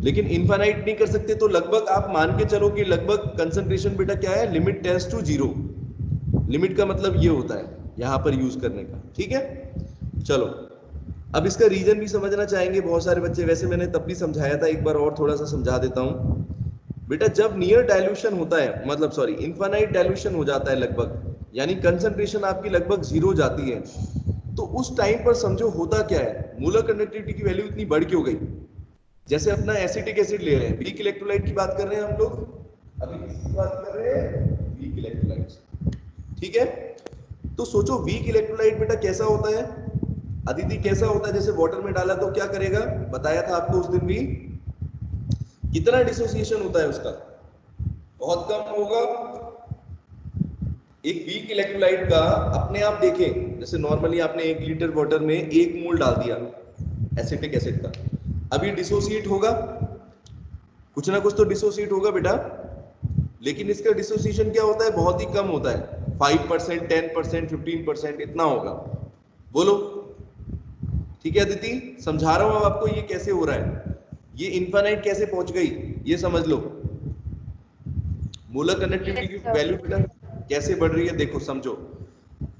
लेकिन इनफाइनाइट नहीं कर सकते, तो लगभग आप मान के चलो कि लगभग कंसंट्रेशन बेटा क्या है, limit tends to zero. Limit का मतलब ये होता है यहां पर यूज करने का, ठीक है। चलो अब इसका रीजन भी समझना चाहेंगे बहुत सारे बच्चे, वैसे मैंने तब भी समझाया था, एक बार और थोड़ा सा समझा देता हूं बेटा। जब नियर डाइल्यूशन होता है, मतलब सॉरी इनफाइनाइट डाइल्यूशन हो जाता है लगभग, यानी कंसंट्रेशन आपकी लगभग जीरो जाती है, तो उस टाइम पर समझो होता क्या है, मोलर कंडक्टिविटी की वैल्यू इतनी बढ़ क्यों गई। जैसे अपना एसिटिक एसिड ले रहे हैं, वीक इलेक्ट्रोलाइट की बात कर रहे हैं हम लोग, अभी किसकी बात कर रहे हैं, वीक इलेक्ट्रोलाइट्स, ठीक है। तो सोचो वीक इलेक्ट्रोलाइट बेटा कैसा होता है, अदिति कैसा होता है, जैसे वाटर में डाला तो क्या करेगा, बताया था आपको उस दिन भी, कितना डिसोसिएशन होता है उसका, बहुत कम होगा। एक वीक इलेक्ट्रोलाइट का अपने आप देखें, जैसे नॉर्मली आपने 1 लीटर वाटर में 1 मोल डाल दिया एसिटिक एसिड का, अभी डिसोसिएट होगा, कुछ ना कुछ तो डिसोसिएट होगा बेटा, लेकिन इसका डिसोसिएशन क्या होता है, बहुत ही कम होता है, 5%, 10%, 15% इतना होगा, बोलो ठीक है अदिति। समझा रहा हूं आपको ये कैसे हो रहा है, ये इनफाइनाइट कैसे पहुंच गई, ये समझ लो। मोलर कंडक्टिविटी की वैल्यू बेटा कैसे बढ़ रही है, देखो समझो।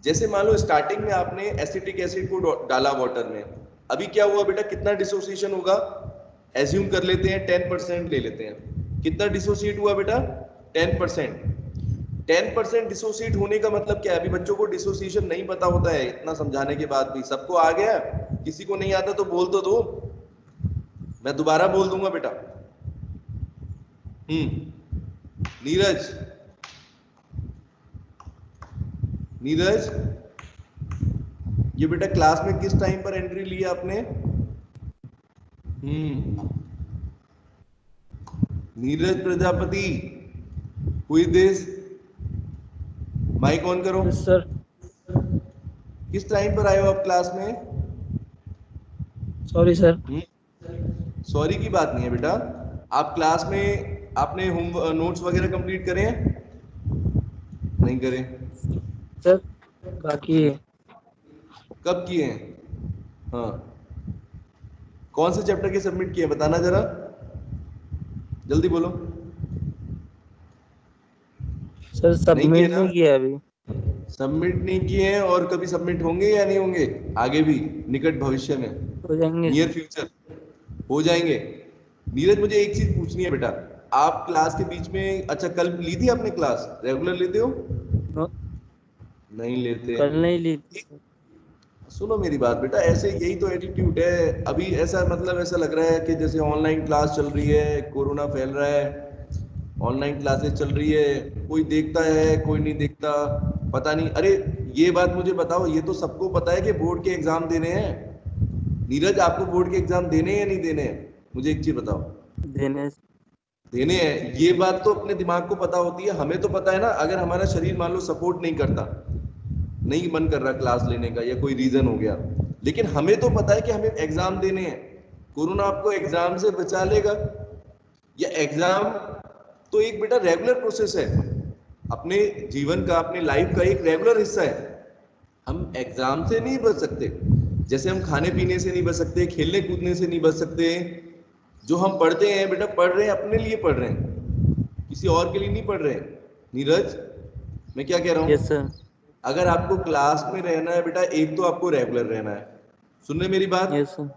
जैसे मान लो स्टार्टिंग में आपने एसिटिक एसिड को डाला वाटर में, अभी क्या हुआ बेटा, कितना डिसोसिएशन होगा, एज्यूम कर लेते हैं 10% ले लेते हैं, कितना डिसोसिएट हुआ बेटा, 10%। 10% डिसोसिएट होने का मतलब क्या है, अभी बच्चों को डिसोसिएशन नहीं पता होता है, इतना समझाने के बाद भी सबको आ गया, किसी को नहीं आता तो बोल तो दो, मैं दोबारा बोल दूंगा बेटा। नीरज, नीरज ये बेटा क्लास में किस टाइम पर एंट्री ली आपने, नीरज प्रजापति, हुई दिस, माइक ऑन करो। Yes sir. किस टाइम पर आए हो आप क्लास में, सॉरी सर। सॉरी की बात नहीं है बेटा, आप क्लास में आपने होम नोट्स वगैरह कंप्लीट करे हैं, नहीं करे सर बाकी है। कब किए हैं, हाँ कौन से चैप्टर के सबमिट किए बताना जरा, जल्दी बोलो। सर सबमिट नहीं किया अभी। सबमिट नहीं किए हैं, और कभी सबमिट होंगे या नहीं होंगे, आगे भी निकट भविष्य में, हो जाएंगे, नियर फ्यूचर हो जाएंगे। नीरज मुझे एक चीज पूछनी है बेटा, आप क्लास के बीच में, अच्छा कल ली थी आपने क्लास, रेगुलर लेते हो, नहीं लेते, कल नहीं ली। सुनो मेरी बात बेटा, ऐसे यही तो एटीट्यूड है अभी, ऐसा मतलब ऐसा लग रहा है कि जैसे ऑनलाइन क्लास चल रही है, कोरोना फैल रहा है, ऑनलाइन क्लासेस चल रही है, कोई देखता है कोई नहीं देखता, पता नहीं। अरे ये बात मुझे बताओ, ये तो सबको पता है कि बोर्ड के एग्जाम देने हैं, नीरज आपको बोर्ड के एग्जाम देने हैं या नहीं देने हैं? मुझे एक चीज बताओ। देने देने हैं, ये बात तो अपने दिमाग को पता होती है, हमें तो पता है ना। अगर हमारा शरीर मान लो सपोर्ट नहीं करता, नहीं मन कर रहा क्लास लेने का या कोई रीजन हो गया, लेकिन हमें तो पता है कि हमें एग्जाम देने हैं। कोरोना आपको एग्जाम से बचा लेगा? या एग्जाम तो एक बेटा रेगुलर प्रोसेस है, अपने जीवन का, अपने लाइफ का एक रेगुलर हिस्सा है। हम एग्जाम से नहीं बच सकते, जैसे हम खाने पीने से नहीं बच सकते, खेलने कूदने से नहीं बच सकते। जो हम पढ़ते हैं बेटा, पढ़ रहे हैं अपने लिए पढ़ रहे हैं, किसी और के लिए नहीं पढ़ रहे हैं। नीरज, मैं क्या कह रहा हूँ? Yes sir. अगर आपको क्लास में रहना है बेटा, एक तो आपको रेगुलर रहना है, सुन रहे मेरी बात? Yes sir.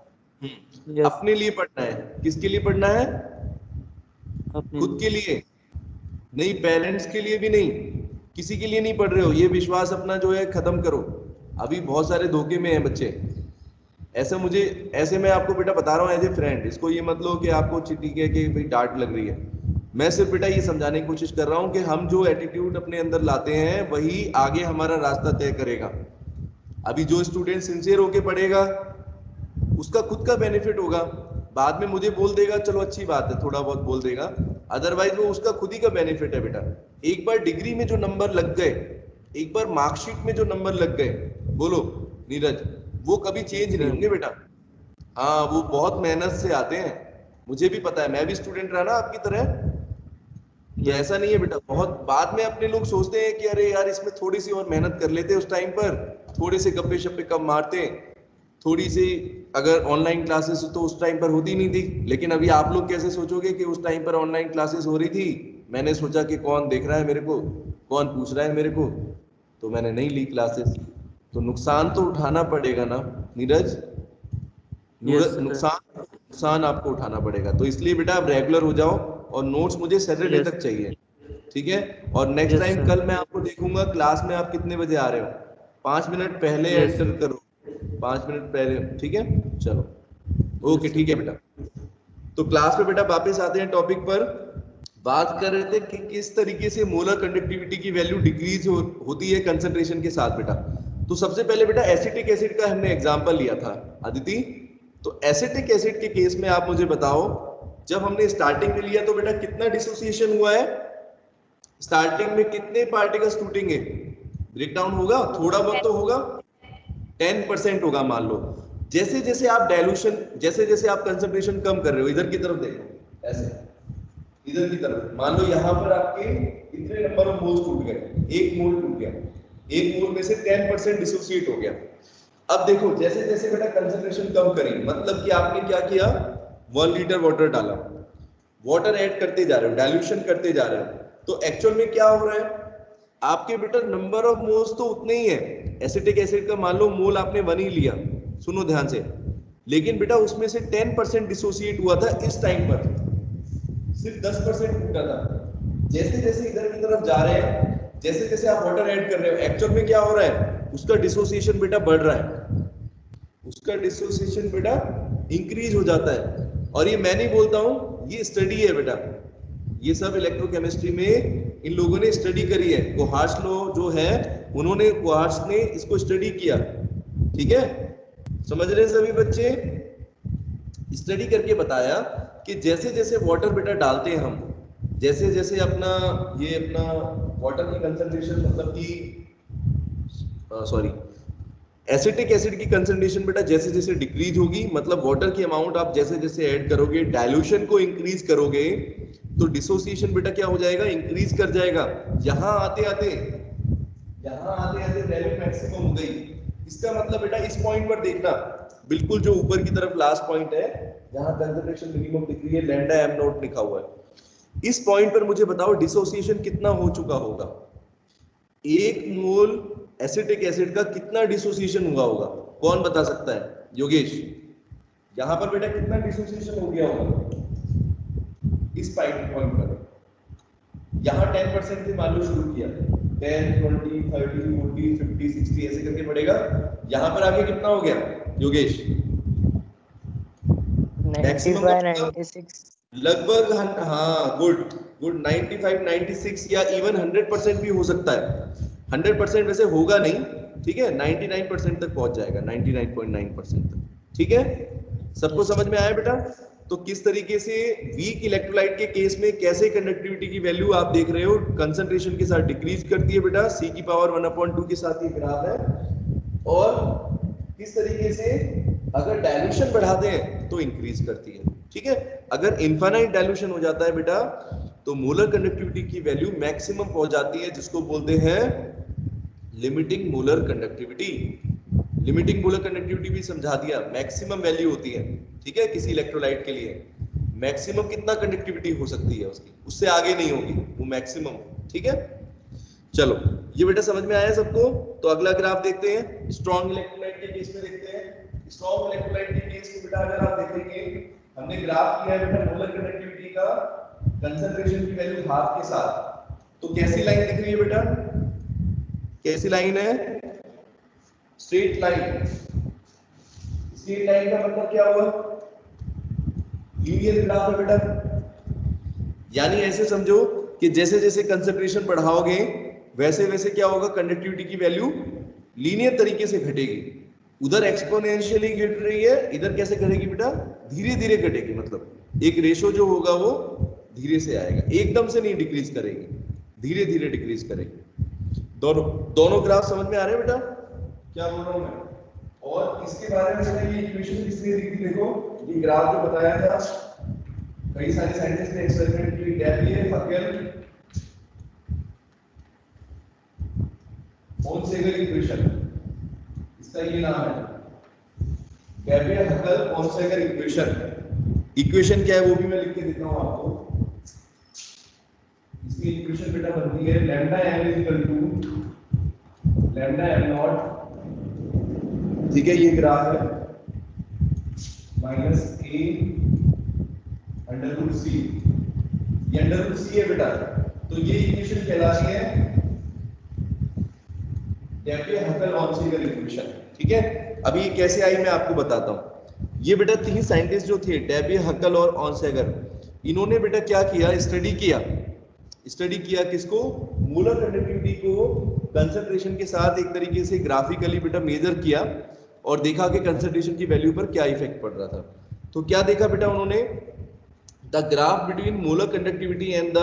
यस। अपने लिए पढ़ना है। किसके लिए पढ़ना है? अपने खुद के लिए नहीं, पेरेंट्स के लिए भी नहीं, किसी के लिए नहीं पढ़ रहे हो। ये विश्वास अपना जो है खत्म करो। अभी बहुत सारे धोखे में हैं बच्चे। ऐसे मैं आपको बेटा बता रहा हूँ एज ए फ्रेंड, इसको ये मत लो कि आपको चिट्ठी के कि भाई डांट लग रही है। मैं सिर्फ बेटा ये समझाने की कोशिश कर रहा हूँ कि हम जो एटीट्यूड अपने अंदर लाते हैं वही आगे हमारा रास्ता तय करेगा। अभी जो स्टूडेंट सिंसियर होके पढ़ेगा उसका खुद का बेनिफिट होगा। बाद में मुझे बोल देगा, चलो अच्छी बात है, थोड़ा बहुत बोल देगा, अदरवाइज वो उसका खुद ही का बेनिफिट है बेटा। एक बार डिग्री में जो नंबर लग गए, एक बार मार्कशीट में जो नंबर लग गए, बोलो नीरज, वो कभी चेंज नहीं होंगे बेटा। हाँ, वो बहुत मेहनत से आते हैं, मुझे भी पता है, मैं भी स्टूडेंट रहा ना आपकी तरह। तो ऐसा नहीं है बेटा, बहुत बाद में अपने लोग सोचते हैं कि अरे यार इसमें थोड़ी सी और मेहनत कर लेते उस टाइम पर, थोड़े से गप्पे शप्पे कम मारते, थोड़ी सी अगर ऑनलाइन क्लासेस तो उस टाइम पर होती नहीं थी। लेकिन अभी आप लोग कैसे सोचोगे कि उस टाइम पर ऑनलाइन क्लासेस हो रही थी, मैंने सोचा कि कौन देख रहा है मेरे को, कौन पूछ रहा है मेरे को, तो मैंने नहीं ली क्लासेस। तो नुकसान तो उठाना पड़ेगा ना नीरज? नुकसान आपको उठाना पड़ेगा। तो इसलिए बेटा आप रेगुलर हो जाओ, और नोट्स मुझे सैटरडे तक चाहिए, ठीक है? और नेक्स्ट टाइम कल मैं आपको देखूंगा क्लास में, आप कितने बजे आ रहे हो? 5 मिनट पहले एंटर करो, 5 मिनट पहले, ठीक है? चलो ओके, ठीक है बेटा। तो क्लास में बेटा वापस आते हैं टॉपिक पर। बात कर रहे थे कि किस तरीके से मोलर कंडक्टिविटी की वैल्यू डिक्रीज होती है कंसंट्रेशन के साथ बेटा। तो सबसे पहले बेटा एसिटिक एसिड का हमने एग्जांपल लिया था अदिति। तो एसिटिक एसिड के केस में आप मुझे बताओ, जब हमने स्टार्टिंग में लिया तो बेटा कितना डिसोसिएशन हुआ है? स्टार्टिंग में कितने पार्टिकल्स टूटेंगे? ब्रेकडाउन होगा, थोड़ा बहुत तो होगा, 10% होगा मान लो। जैसे जैसे आप डाइल्यूशन, जैसे जैसे आप कंसंट्रेशन कम कर रहे हो, इधर की तरफ देखो, ऐसे इधर की तरफ, मान लो यहाँ पर आपके इतने नंबर ऑफ मोल्स टूट गए, 1 मोल टूट गया, 1 मोल में से 10% डिसोसिएट हो गया। अब देखो जैसे जैसे बेटा कंसंट्रेशन कम करी, मतलब कि आपने क्या किया, 1 लीटर वाटर डाला, वाटर ऐड करते जा रहे हो, डाइल्यूशन करते जा रहे हो, तो एक्चुअल में क्या हो रहा है? आपके बेटा नंबर ऑफ मोल्स तो उतने ही है। एसिटिक एसिड का मान लो मोल आपने 1 ही लिया, सुनो ध्यान से, लेकिन बेटा उसमें से 10% डिसोसिएट हुआ था इस टाइम पर, सिर्फ 10% टूटा था। जैसे जैसे इधर की तरफ जा रहे हैं, जैसे जैसे आप वाटर ऐड कर रहे हो, एक्चुअल में क्या हो रहा है? उसका डिसोसिएशन बेटा बढ़ रहा है, उसका डिसोसिएशन बेटा इंक्रीज हो जाता है। और ये मैं नहीं बोलता हूं, ये स्टडी है बेटा, ये सब इलेक्ट्रोकेमिस्ट्री में इन लोगों ने स्टडी करी है। कोहार्ट्स लॉ जो है, उन्होंने, कोहार्ट्स ने इसको स्टडी किया, ठीक है? समझ रहे हैं सभी बच्चे? स्टडी करके बताया कि जैसे जैसे वाटर बेटा डालते हैं हम, जैसे जैसे अपना वाटर की कंसंट्रेशन, मतलब कि सॉरी एसिटिक एसिड की कंसंट्रेशन बेटा जैसे जैसे डिक्रीज होगी, मतलब वाटर की अमाउंट आप जैसे जैसे ऐड करोगे, डाइल्यूशन को इंक्रीज करोगे, तो डिसोसिएशन बेटा क्या हो जाएगा? इंक्रीज कर जाएगा। यहाँ आते आते वैल्यू मैक्सिमम हो गई। इसका मतलब बेटा इस पॉइंट पर देखना, बिल्कुल जो ऊपर की तरफ लास्ट पॉइंट है, जहां कंसंट्रेशन मिनिमम दिख रही है, लैम्डा एम नॉट लिखा हुआ है, इस पॉइंट पर मुझे बताओ डिसोसिएशन कितना हो चुका होगा? 1 मोल एसिटिक एसिड का कितना डिसोसिएशन हुआ होगा? कौन बता सकता है? योगेश, यहां पर बेटा कितना डिसोसिएशन हो गया होगा इस पॉइंट पर? यहां 10% से मान लो शुरू किया, 10, 20, 30, 40, 50, 60 ऐसे करके बढ़ेगा। यहां पर आगे कितना हो गया योगेश? 96 लगभग, हाँ गुड 95, 96 या इवन 100% भी हो सकता है। 100% वैसे होगा नहीं, ठीक है? 99% तक पहुंच जाएगा, 99.9% तक, ठीक है, सबको समझ में आया बेटा? तो किस तरीके से वीक इलेक्ट्रोलाइट के केस में कैसे कंडक्टिविटी की वैल्यू आप देख रहे हो कंसंट्रेशन के साथ डिक्रीज करती है बेटा, C की पावर 1/2 के साथ ये ग्राफ है। और किस तरीके से अगर डायल्यूशन बढ़ाते हैं तो इंक्रीज करती है। ठीक है, अगर इनफाइनाइट डायल्यूशन हो जाता है बेटा तो मोलर कंडक्टिविटी की वैल्यू मैक्सिमम पहुंच जाती है, जिसको बोलते हैं limiting molar conductivity. Limiting molar conductivity भी समझा दिया, मैक्सिमम वैल्यू होती है। ठीक है, किसी इलेक्ट्रोलाइट के लिए मैक्सिमम कितना कंडक्टिविटी हो सकती है उसकी, उससे आगे नहीं होगी, वो मैक्सिमम। ठीक है, चलो ये बेटा समझ में आया सबको? तो अगला ग्राफ देखते हैं, स्ट्रॉन्ग इलेक्ट्रोलाइट के केस में देखते हैं। स्ट्रॉन्ग इलेक्ट्रोलाइट के केस में बेटा अगर आप देखेंगे, हमने ग्राफ किया है बेटा मोलर कंडक्टिविटी का कंसंट्रेशन की वैल्यू हाफ के साथ। तो कैसी लाइन दिख रही है बेटा? कैसी लाइन है? Straight line. स्ट्रेट लाइन का मतलब क्या हुआ? लीनियर ग्राफ है बेटा। यानी ऐसे समझो कि जैसे जैसे कंसंट्रेशन बढ़ाओगे वैसे वैसे क्या होगा, कंडक्टिविटी की वैल्यू लीनियर तरीके से घटेगी। उधर एक्सपोनेंशियली घट रही है, इधर कैसे घटेगी बेटा? धीरे धीरे घटेगी। मतलब एक रेशो जो होगा वो धीरे से आएगा, एकदम से नहीं डिक्रीज करेगी, धीरे धीरे डिक्रीज करेगी। दोनों ग्राफ समझ में आ रहे हैं बेटा क्या बोल रहा हूं मैं? और इसके बारे में बेटा ये इक्वेशन किसने दी थी? देखो ये ग्राफ जो बताया था, कई सारे साइंटिस्ट ने एक्सपेरिमेंट किए, गैब्रियल हकेल ओनसेगर इक्वेशन, इसका ये नाम है गैब्रियल हकेल ओनसेगर इक्वेशन। इक्वेशन क्या है वो भी मैं लिख के देता हूं आपको। इसकी इक्वेशन बेटा बनती है lambda m equal to lambda m naught, ठीक है, ये ग्राफ है, minus a under root c, ये अंडर रूट c है बेटा। तो ये इक्वेशन कहलाती है गैब्रियल हकेल ओनसेगर इक्वेशन। ठीक है, अभी ये कैसे आई मैं आपको बताता हूं। ये बेटा तीन साइंटिस्ट जो थे गैब्रियल हकेल और ओनसेगर, इन्होंने बेटा क्या किया, स्टडी किया किसको? मोलर कंडक्टिविटी को कंसंट्रेशन के साथ एक तरीके से ग्राफिकली बेटा मेजर किया और देखा कि कंसंट्रेशन की वैल्यू पर क्या इफेक्ट पड़ रहा था। तो क्या देखा बेटा उन्होंने? The graph between molar conductivity and the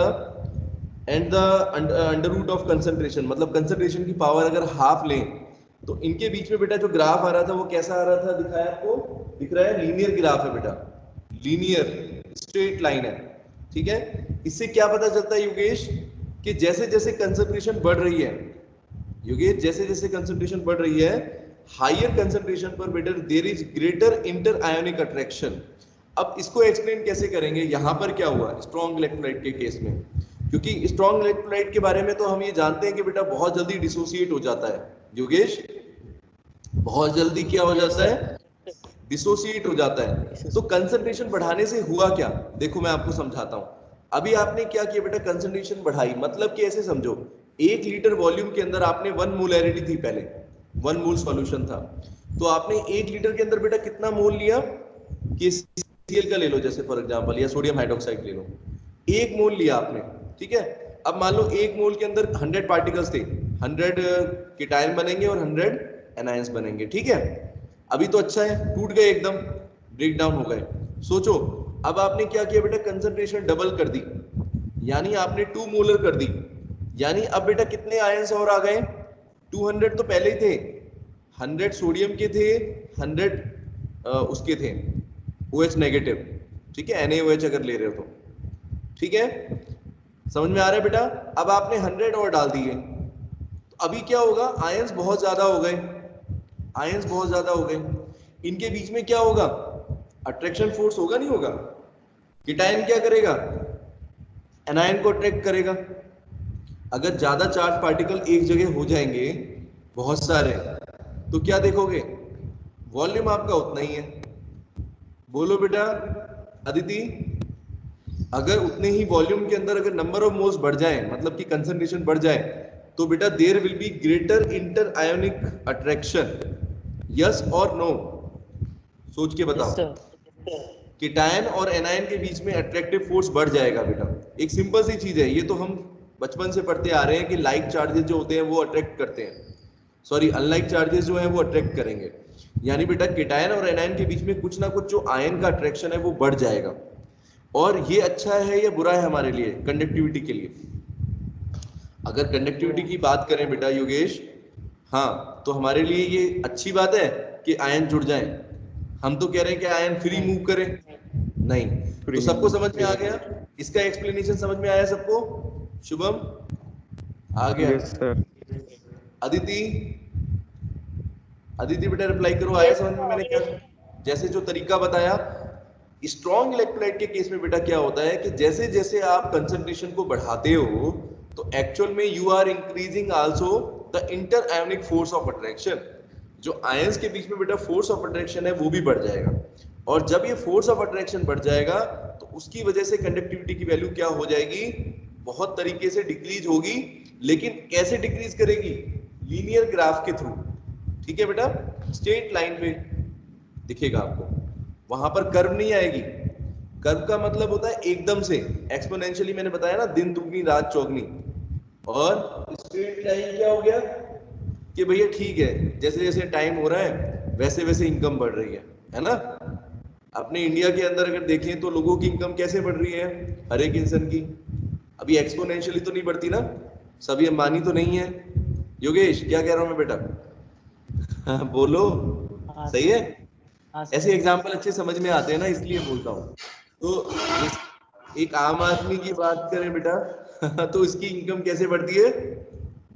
under root of concentration, मतलब कंसंट्रेशन की पावर अगर हाफ लें तो इनके बीच में बेटा जो ग्राफ आ रहा था वो कैसा आ रहा था? दिखाया आपको, दिख रहा है, लीनियर ग्राफ है बेटा, लीनियर स्ट्रेट लाइन है। ठीक है, इससे क्या पता चलता है योगेश कि जैसे जैसे कंसंट्रेशन बढ़ रही है, योगेश जैसे जैसे कंसंट्रेशन बढ़ रही है, हायर कंसंट्रेशन पर बेटा there is greater interionic attraction. अब इसको एक्सप्लेन कैसे करेंगे? यहां पर क्या हुआ स्ट्रॉन्ग इलेक्ट्रोलाइट के केस में, क्योंकि स्ट्रॉन्ग इलेक्ट्रोलाइट के बारे में तो हम ये जानते हैं कि बेटा बहुत जल्दी डिसोसिएट हो जाता है योगेश, बहुत जल्दी क्या हो जाता है? डिसोसिएट हो जाता है। तो कंसंट्रेशन बढ़ाने से हुआ क्या? देखो मैं आपको समझाता हूं। अभी आपने क्या किया बेटा? कंसंट्रेशन बढ़ाई, मतलब कि ऐसे समझो 1 लीटर वॉल्यूम के अंदर आपने 1 मोलैरिटी थी, पहले 1 मोल सॉल्यूशन था, तो आपने 1 लीटर के अंदर बेटा कितना मोल लिया? KCl का ले लो जैसे फॉर एग्जांपल, या सोडियम हाइड्रोक्साइड ले लो, 1 मोल लिया आपने। ठीक है, अब मान लो 1 मोल के अंदर 100 पार्टिकल्स थे, 100 कीटायन बनेंगे और 100 एनायंस बनेंगे। ठीक है, अभी तो अच्छा है, टूट गए एकदम, ब्रेक डाउन हो गए। सोचो अब आपने क्या किया बेटा? कंसंट्रेशन डबल कर दी, यानी आपने 2 मोलर कर दी, यानी अब बेटा कितने आयंस और आ गए? 200 तो पहले ही थे, 100 सोडियम के थे, 100 उसके थे OH नेगेटिव। ठीक है, NaOH अगर ले रहे हो तो। ठीक है, समझ में आ रहा है बेटा? अब आपने 100 और डाल दिए, तो अभी क्या होगा? आयंस बहुत ज्यादा हो गए, आयंस बहुत ज्यादा हो गए, इनके बीच में क्या होगा? अट्रैक्शन फोर्स होगा, नहीं होगा? कीटायन क्या करेगा? एनायन को अट्रैक्ट करेगा। अगर ज्यादा चार्ज पार्टिकल एक जगह हो जाएंगे बहुत सारे, तो क्या देखोगे? वॉल्यूम आपका उतना ही है। बोलो बेटा अदिति, अगर उतने ही वॉल्यूम के अंदर अगर नंबर ऑफ मोल्स बढ़ जाए, मतलब कि कंसंट्रेशन बढ़ जाए, तो बेटा there will be greater interionic attraction. Yes और नो? सोच के बताओ। कीटायन और एनायन के बीच में अट्रैक्टिव फोर्स बढ़ जाएगा बेटा। एक सिंपल सी चीज है, ये तो हम बचपन से पढ़ते आ रहे हैं कि लाइक चार्जेस जो होते हैं वो अट्रैक्ट करते हैं। सॉरी अनलाइक चार्जेस जो है वो अट्रैक्ट करेंगे। यानी बेटा केटायन और एनायन के बीच में कुछ ना कुछ जो आयन का अट्रैक्शन है वो बढ़ जाएगा। और ये अच्छा है या बुरा है हमारे लिए कंडक्टिविटी के लिए? अगर कंडक्टिविटी की बात करें बेटा योगेश, हाँ, तो हमारे लिए ये अच्छी बात है कि आयन जुड़ जाएं। हम तो कह रहे हैं कि आयन फ्री मूव करें, नहीं। तो सबको समझ में आ गया? इसका एक्सप्लेनेशन समझ में आया सबको? शुभम आ गया? Yes, sir. अदिति, अदिति बेटा रिप्लाई करो, आया समझ में मैंने क्या जैसे जो तरीका बताया? स्ट्रॉन्ग इलेक्ट्रोलाइट के केस में बेटा क्या होता है कि जैसे जैसे आप कंसंट्रेशन को बढ़ाते हो तो एक्चुअल में you are increasing also the interionic force of attraction. जो आयंस के बीच में बेटा फोर्स ऑफ अट्रैक्शन है वो भी बढ़ जाएगा। और जब ये फोर्स ऑफ अट्रैक्शन बढ़ जाएगा तो उसकी वजह से कंडक्टिविटी की वैल्यू क्या हो जाएगी? बहुत तरीके से डिक्रीज होगी। लेकिन कैसे डिक्रीज करेगी? लीनियर ग्राफ के थ्रू। ठीक है बेटा, स्ट्रेट लाइन पे दिखेगा आपको, वहां पर कर्व नहीं आएगी। कर्व का मतलब होता है एकदम से एक्सपोनेंशियली, मैंने बताया ना, दिन दुगनी रात चौगनी। और स्ट्रेट लाइन क्या हो गया कि भैया ठीक है, जैसे जैसे टाइम हो रहा है वैसे वैसे इनकम बढ़ रही है ना। अपने इंडिया के अंदर अगर देखें तो लोगों की इनकम कैसे बढ़ रही है, हर एक इंसान की। अभी एक्सपोनेंशियली तो नहीं बढ़ती ना, सभी अंबानी तो नहीं है। योगेश क्या कह रहा हूं मैं बेटा? बोलो, सही है? ऐसे एग्जाम्पल अच्छे समझ में आते हैं ना, इसलिए बोलता हूँ। तो एक आम आदमी की बात करें बेटा तो इसकी इनकम कैसे बढ़ती है?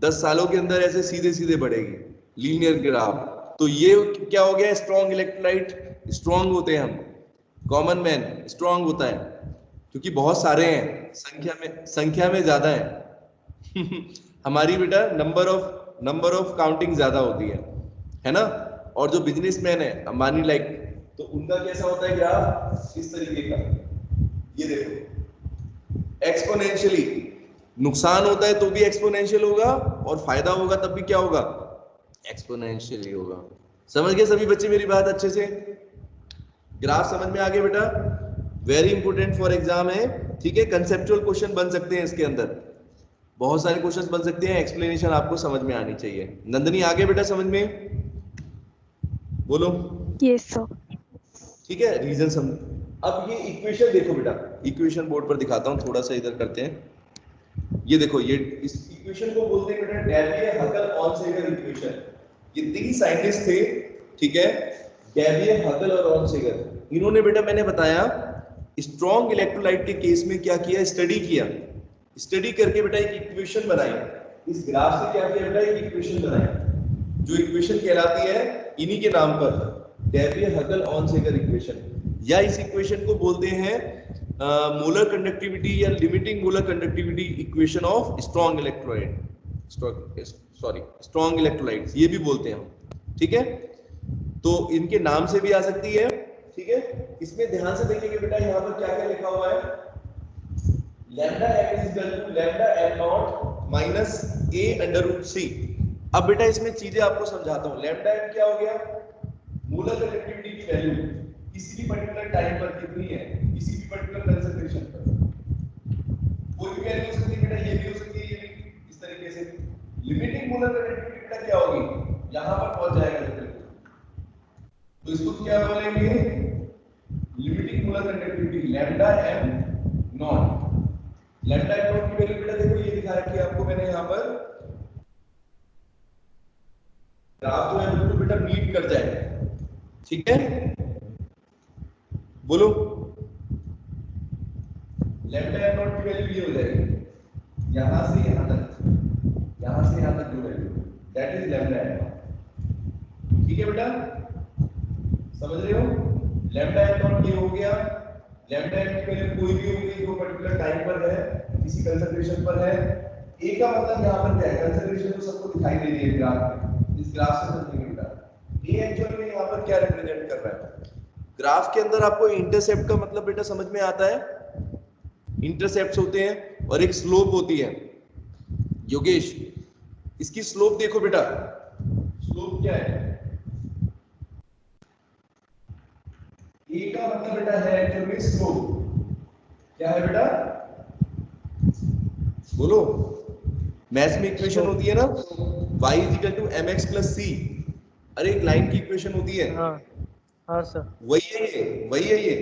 10 सालों के अंदर ऐसे सीधे सीधे बढ़ेगी, लीनियर ग्राफ। तो ये क्या हो गया? Strong electrolyte. स्ट्रॉन्ग होते हैं हम, कॉमन मैन स्ट्रॉन्ग होता है क्योंकि बहुत सारे हैं, संख्या में ज्यादा है हमारी बेटा नंबर ऑफ काउंटिंग ज्यादा होती है ना। और जो बिजनेसमैन है अंबानी लाइक, तो उनका कैसा होता है ग्राफ? इस तरीके का, ये देखो एक्सपोनेंशियली। नुकसान होता है तो भी एक्सपोनेंशियल होगा, और फायदा होगा तब भी क्या होगा? एक्सपोनेंशियली होगा। समझ गए सभी बच्चे मेरी बात अच्छे से? ग्राफ समझ में आ गया बेटा? वेरी इंपोर्टेंट फॉर एग्जाम है, ठीक है। कंसेप्चुअल क्वेश्चन बन सकते हैं इसके अंदर, बहुत सारे क्वेश्चंस बन सकते हैं। एक्सप्लेनेशन आपको समझ में आनी चाहिए। नंदनी आ गया बेटा समझ में? बोलो। Yes sir. ठीक है, रीजन समझ। अब ये इक्वेशन देखो बेटा, इक्वेशन बोर्ड पर दिखाता हूँ, थोड़ा सा इधर करते हैं। ये देखो, ये इस इक्वेशन को बोलते हैं बेटा डेवियर हगल ऑनसेगर इक्वेशन। ये 3 साइंटिस्ट थे, ठीक है, डेवियर हगल और ऑनसेगर। इन्होंने बेटा मैंने बताया स्ट्रॉन्ग इलेक्ट्रोलाइट के केस में क्या किया? स्टडी किया, स्टडी करके बेटा एक इक्वेशन बनाई। इस ग्राफ से क्या किया बेटा? एक इक्वेशन बनाई, जो इक्वेशन कहलाती है इन्हीं के नाम पर, डेवियर हगल ऑनसेगर इक्वेशन। या इस इक्वेशन को बोलते हैं मोलर कंडक्टिविटी या limiting molar conductivity equation of strong electrolyte, strong electrolytes, ये भी बोलते हैं हम, ठीक है। तो इनके नाम से भी आ सकती है, ठीक है। इसमें ध्यान से देखेंगे बेटा, यहाँ पर क्या क्या लिखा हुआ है? Lambda m is equal to lambda m not minus a under root c। अब बेटा इसमें चीजें आपको समझाता हूँ। लैम्डा m क्या हो गया? मोलर कंडक्टिविटी की वैल्यू किसी भी पर्टिकुलर टाइम पर कितनी है, किसी भी पर्टिकुलर कंसंट्रेशन पर। कोई भी वैल्यू हो सकती है बेटा, ये भी हो सकती है, ये भी, इस तरीके से। लिमिटिंग मोलर कंडक्टिविटी बेटा क्या होगी? यहाँ पर पहुंच जाएगा, तो इसको क्या बोलेंगे? Limiting molar conductivity lambda m not. Lambda m not की वैल्यू बेटा देखो ये दिखा रखी है आपको मैंने यहाँ पर। ग्राफ जो है बिल्कुल बेटा मीट कर जाएगा, ठीक है। बोलो, लैम्डा m नॉट की वैल्यू ये हो जाएगी, यहां से यहां तक, यहां से यहां तक जो value, that is lambda m naught, ठीक है बेटा, समझ रहे हो? लैम्डा m नॉट ये हो गया। लैम्डा m की वैल्यू कोई भी होगी जो पर्टिकुलर टाइम पर है, किसी कंसंट्रेशन पर है। a का मतलब यहां पर क्या है? कंसंट्रेशन तो सबको दिखाई दे रही है ग्राफ में, इस ग्राफ से समझेंगे बेटा a एक्चुअली में यहां पर क्या रिप्रेजेंट कर रहा है। ग्राफ के अंदर आपको इंटरसेप्ट का मतलब बेटा समझ में आता है? इंटरसेप्ट्स होते हैं और एक स्लोप होती है। योगेश इसकी स्लोप देखो बेटा, स्लोप क्या है? A का मतलब बेटा है एक्चुअली स्लोप। क्या है बेटा? बोलो, मैथ्स में इक्वेशन होती है ना y is equal to mx plus c। अरे एक लाइन की इक्वेशन होती है, हाँ हाँ सर। वही है ये, वही है ये।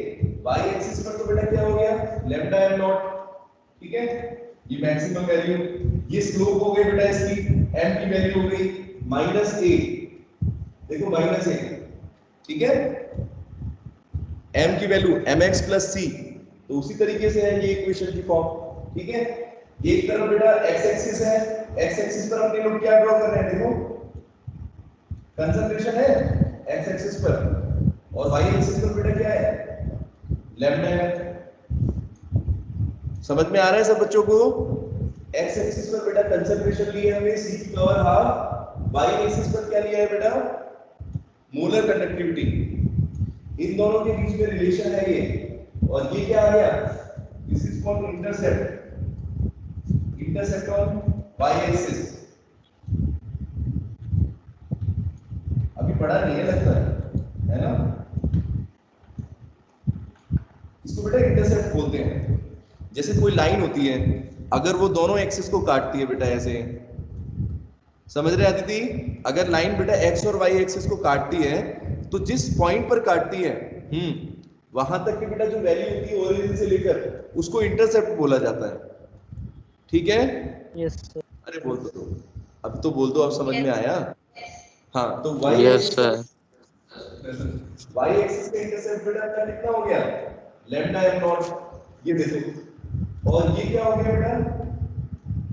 y एक्सिस पर तो बेटा क्या हो गया, लैम्डा एम नॉट, ठीक है, ये मैक्सिमम वैल्यू, ये स्लोप हो गई बेटा इसकी, m की वैल्यू हो गई -a, देखो -a, ठीक है, m की वैल्यू mx प्लस c। तो उसी तरीके से है ये इक्वेशन की फॉर्म, ठीक है। एक तरफ बेटा x एक्सिस है, x एक्सिस पर अपने लोग क्या ड्रॉ कर रहे हैं, देखो कंसंट्रेशन है x एक्सिस पर, और y एक्सिस पर बेटा क्या है, लैम्डा है। समझ में आ रहा है सब बच्चों को? x एक्सिस पर बेटा कंसंट्रेशन लिए हमें c की पावर हाफ, y एक्सिस पर क्या लिया है बेटा, मोलर कंडक्टिविटी। इन दोनों के बीच में रिलेशन है ये, और ये क्या आ गया, this is called intercept, intercept on y axis. अभी पढ़ा नहीं है लगता है ना? इसको बेटा इंटरसेप्ट बोलते हैं। जैसे कोई लाइन होती है, अगर वो दोनों एक्सिस को काटती है बेटा ऐसे, समझ रहे आदिति? अगर लाइन बेटा x और y एक्सिस को काटती है तो जिस पॉइंट पर काटती है वहां तक की बेटा जो वैल्यू होती है ओरिजिन से लेकर, उसको इंटरसेप्ट बोला जाता है, ठीक है? Yes sir. अरे बोल दो, अब तो बोल दो, अब समझ में आया? हाँ, तो y yes sir. y axis का इंटरसेप्ट बेटा क्या कितना हो गया, लैम्डा एम नॉट, ये देखो। और ये क्या हो गया बेटा,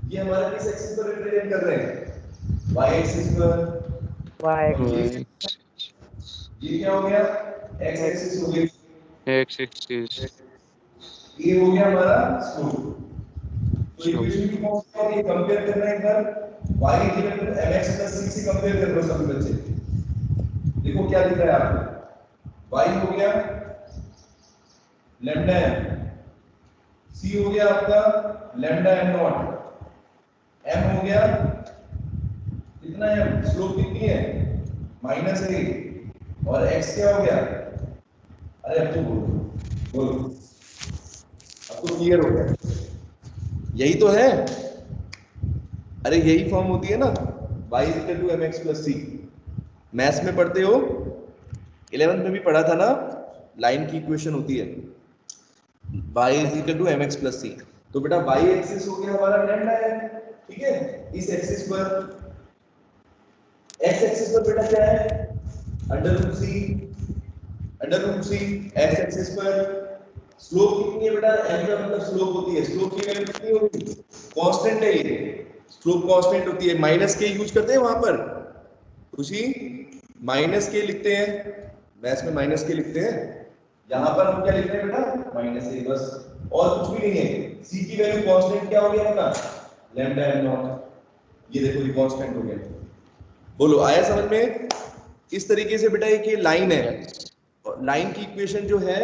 ये हमारा किस एक्सिस पर रिप्रेजेंट कर रहे हैं, y एक्सिस पर। वाई ये क्या हो गया, x एक्सिस हो गई, x-axis ये हो गया हमारा स्लोप। तो इक्वेशन की फॉर्म क्या है, ये कंपेयर करना है एक बार, y equal to mx plus c से कंपेयर कर लो सभी बच्चे। देखो क्या दिख रहा है आपको, y हो गया लैम्डा m, c हो गया आपका लैम्डा m नॉट, m हो गया कितना है, स्लोप कितनी है, -a, और x क्या हो गया, अरे अब तो बोलो, अब तो क्लियर हो गया, यही तो है। अरे यही फॉर्म होती है ना, y equal to mx plus c। Maths में पढ़ते हो, 11th में भी पढ़ा था ना, लाइन की इक्वेशन होती है y equal to mx plus c। तो बेटा y एक्सिस हो गया हमारा लैम्डा है, ठीक है, इस एक्सिस पर। x एक्सिस पर बेटा क्या है, √c, x एक्सिस पर स्लोप कितनी है बेटा, m का मतलब स्लोप होती है, स्लोप की वैल्यू कितनी होगी, कांस्टेंट है ये, स्लोप कांस्टेंट होती है। माइनस के यूज करते हैं वहां पर, खुशी माइनस के लिखते हैं, मैथ्स में माइनस के लिखते हैं, यहां पर हम क्या लिख रहे हैं बेटा, -a, बस, और कुछ भी नहीं है। c की वैल्यू कांस्टेंट क्या हो गया अपना, लैम्डा एम नॉट, ये देखो ये कांस्टेंट हो गया। बोलो आया समझ में? इस तरीके से बेटा एक ये लाइन है, और लाइन की इक्वेशन जो है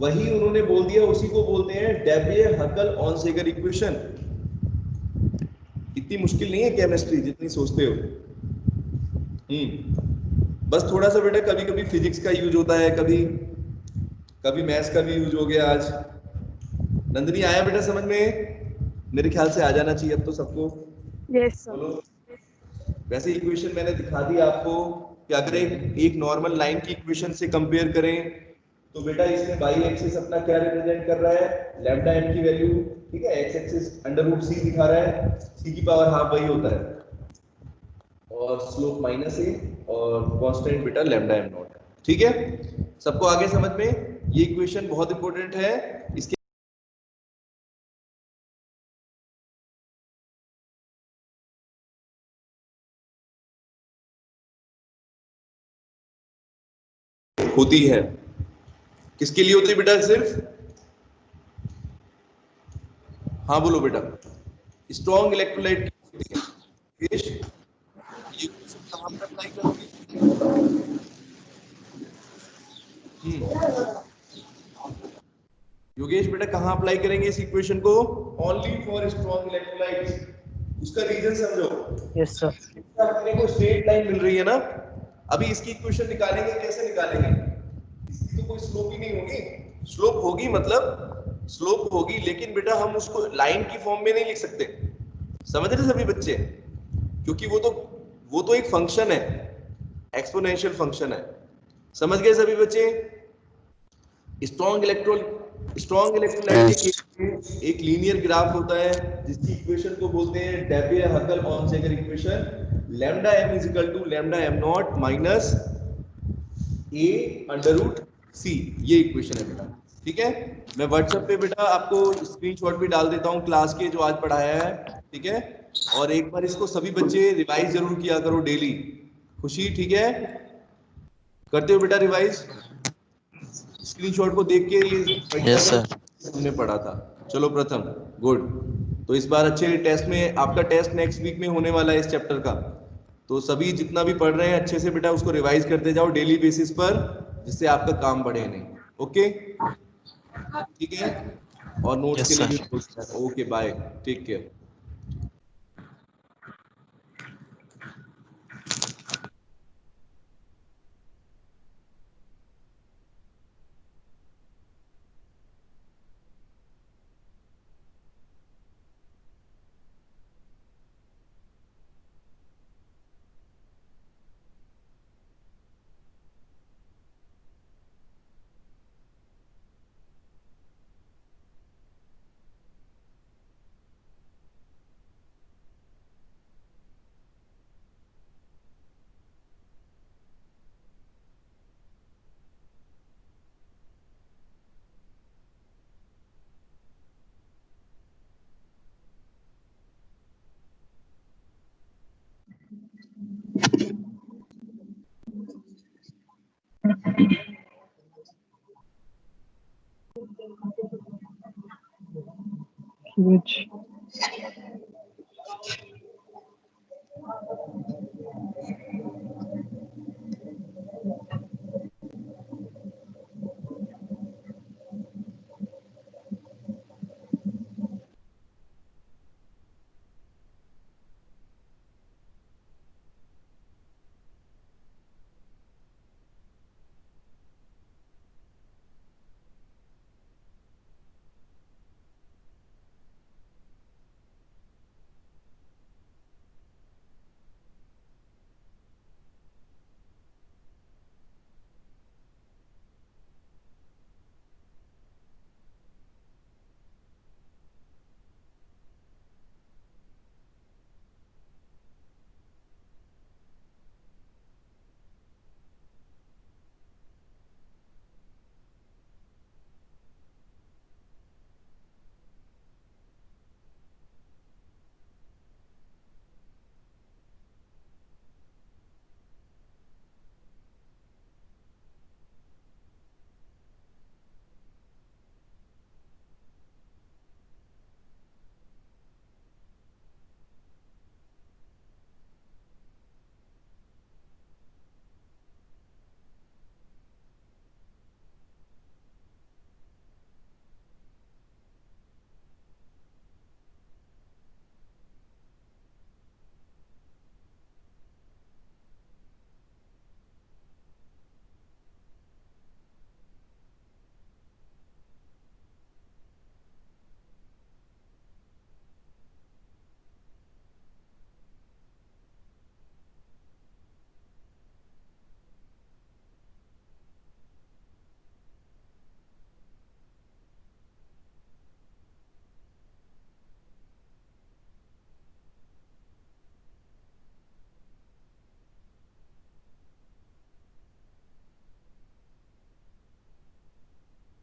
वही उन्होंने बोल दिया, उसी को बोलते हैं डेबियर-हकल-ऑनसेगर इक्वेशन। इतनी मुश्किल नहीं है केमिस्ट्री जितनी सोचते हो। बस थोड़ा सा बेटा कभी कभी फिजिक्स का यूज होता है, कभी कभी मैथ्स का भी यूज हो गया आज। नंदिनी आया बेटा समझ में? मेरे ख्याल से आ जाना चाहिए अब तो सबको। Yes sir. बोलो। वैसे इक्वेशन मैंने दिखा दी आपको कि अगर एक नॉर्मल लाइन की इक्वेशन से कंपेयर करें तो बेटा इसमें y एक्सिस अपना क्या रिप्रेजेंट कर रहा है, लैम्डा m की वैल्यू, ठीक है, x एक्सिस √c दिखा रहा है, c की पावर हाफ वही होता है, और स्लोप -a, और कांस्टेंट बेटा लैम्डा m नॉट, ठीक है? सबको आगे समझ में? ये इक्वेशन बहुत इंपॉर्टेंट है। इसके होती है, किसके लिए होती है बेटा, सिर्फ, हाँ बोलो बेटा, स्ट्रॉन्ग इलेक्ट्रोलाइट होती है। ये कहां पर अप्लाई करोगे? योगेश बेटा कहां अप्लाई करेंगे इस इक्वेशन को? Only for strong electrolytes. उसका रीजन समझो। Yes sir. अपने को स्ट्रेट लाइन मिल रही है ना, अभी इसकी इक्वेशन निकालेंगे, कैसे निकालेंगे? इसकी तो कोई स्लोप ही नहीं होगी, स्लोप होगी मतलब स्लोप होगी, लेकिन बेटा हम उसको लाइन की फॉर्म में नहीं लिख सकते, समझ रहे सभी बच्चे? क्योंकि वो तो एक फंक्शन है, एक्सपोनेंशियल फंक्शन है। समझ गए सभी बच्चे? स्ट्रॉन्ग इलेक्ट्रोलाइट के केस में एक लीनियर ग्राफ होता है जिसकी इक्वेशन को बोलते हैं Debye Huckel Onsager equation, lambda m is equal to lambda m not minus a under root c। ये इक्वेशन है बेटा, ठीक है? मैं व्हाट्सएप पे बेटा आपको स्क्रीनशॉट भी डाल देता हूँ क्लास के जो आज पढ़ाया है, ठीक है? और एक बार इसको सभी बच्चे रिवाइज जरूर किया करो डेली। खुशी, ठीक है? करते हो बेटा रिवाइज? स्क्रीनशॉट को देख के ये यस सर। हमने पढ़ा था। चलो प्रथम, गुड। तो इस बार अच्छे टेस्ट में, आपका टेस्ट नेक्स्ट वीक में होने वाला है इस चैप्टर का, तो सभी जितना भी पढ़ रहे हैं अच्छे से बेटा उसको रिवाइज करते जाओ डेली बेसिस पर, जिससे आपका काम बढ़े नहीं। ओके, ठीक है? और नोट्स के लिए भी okay, bye, take care. Which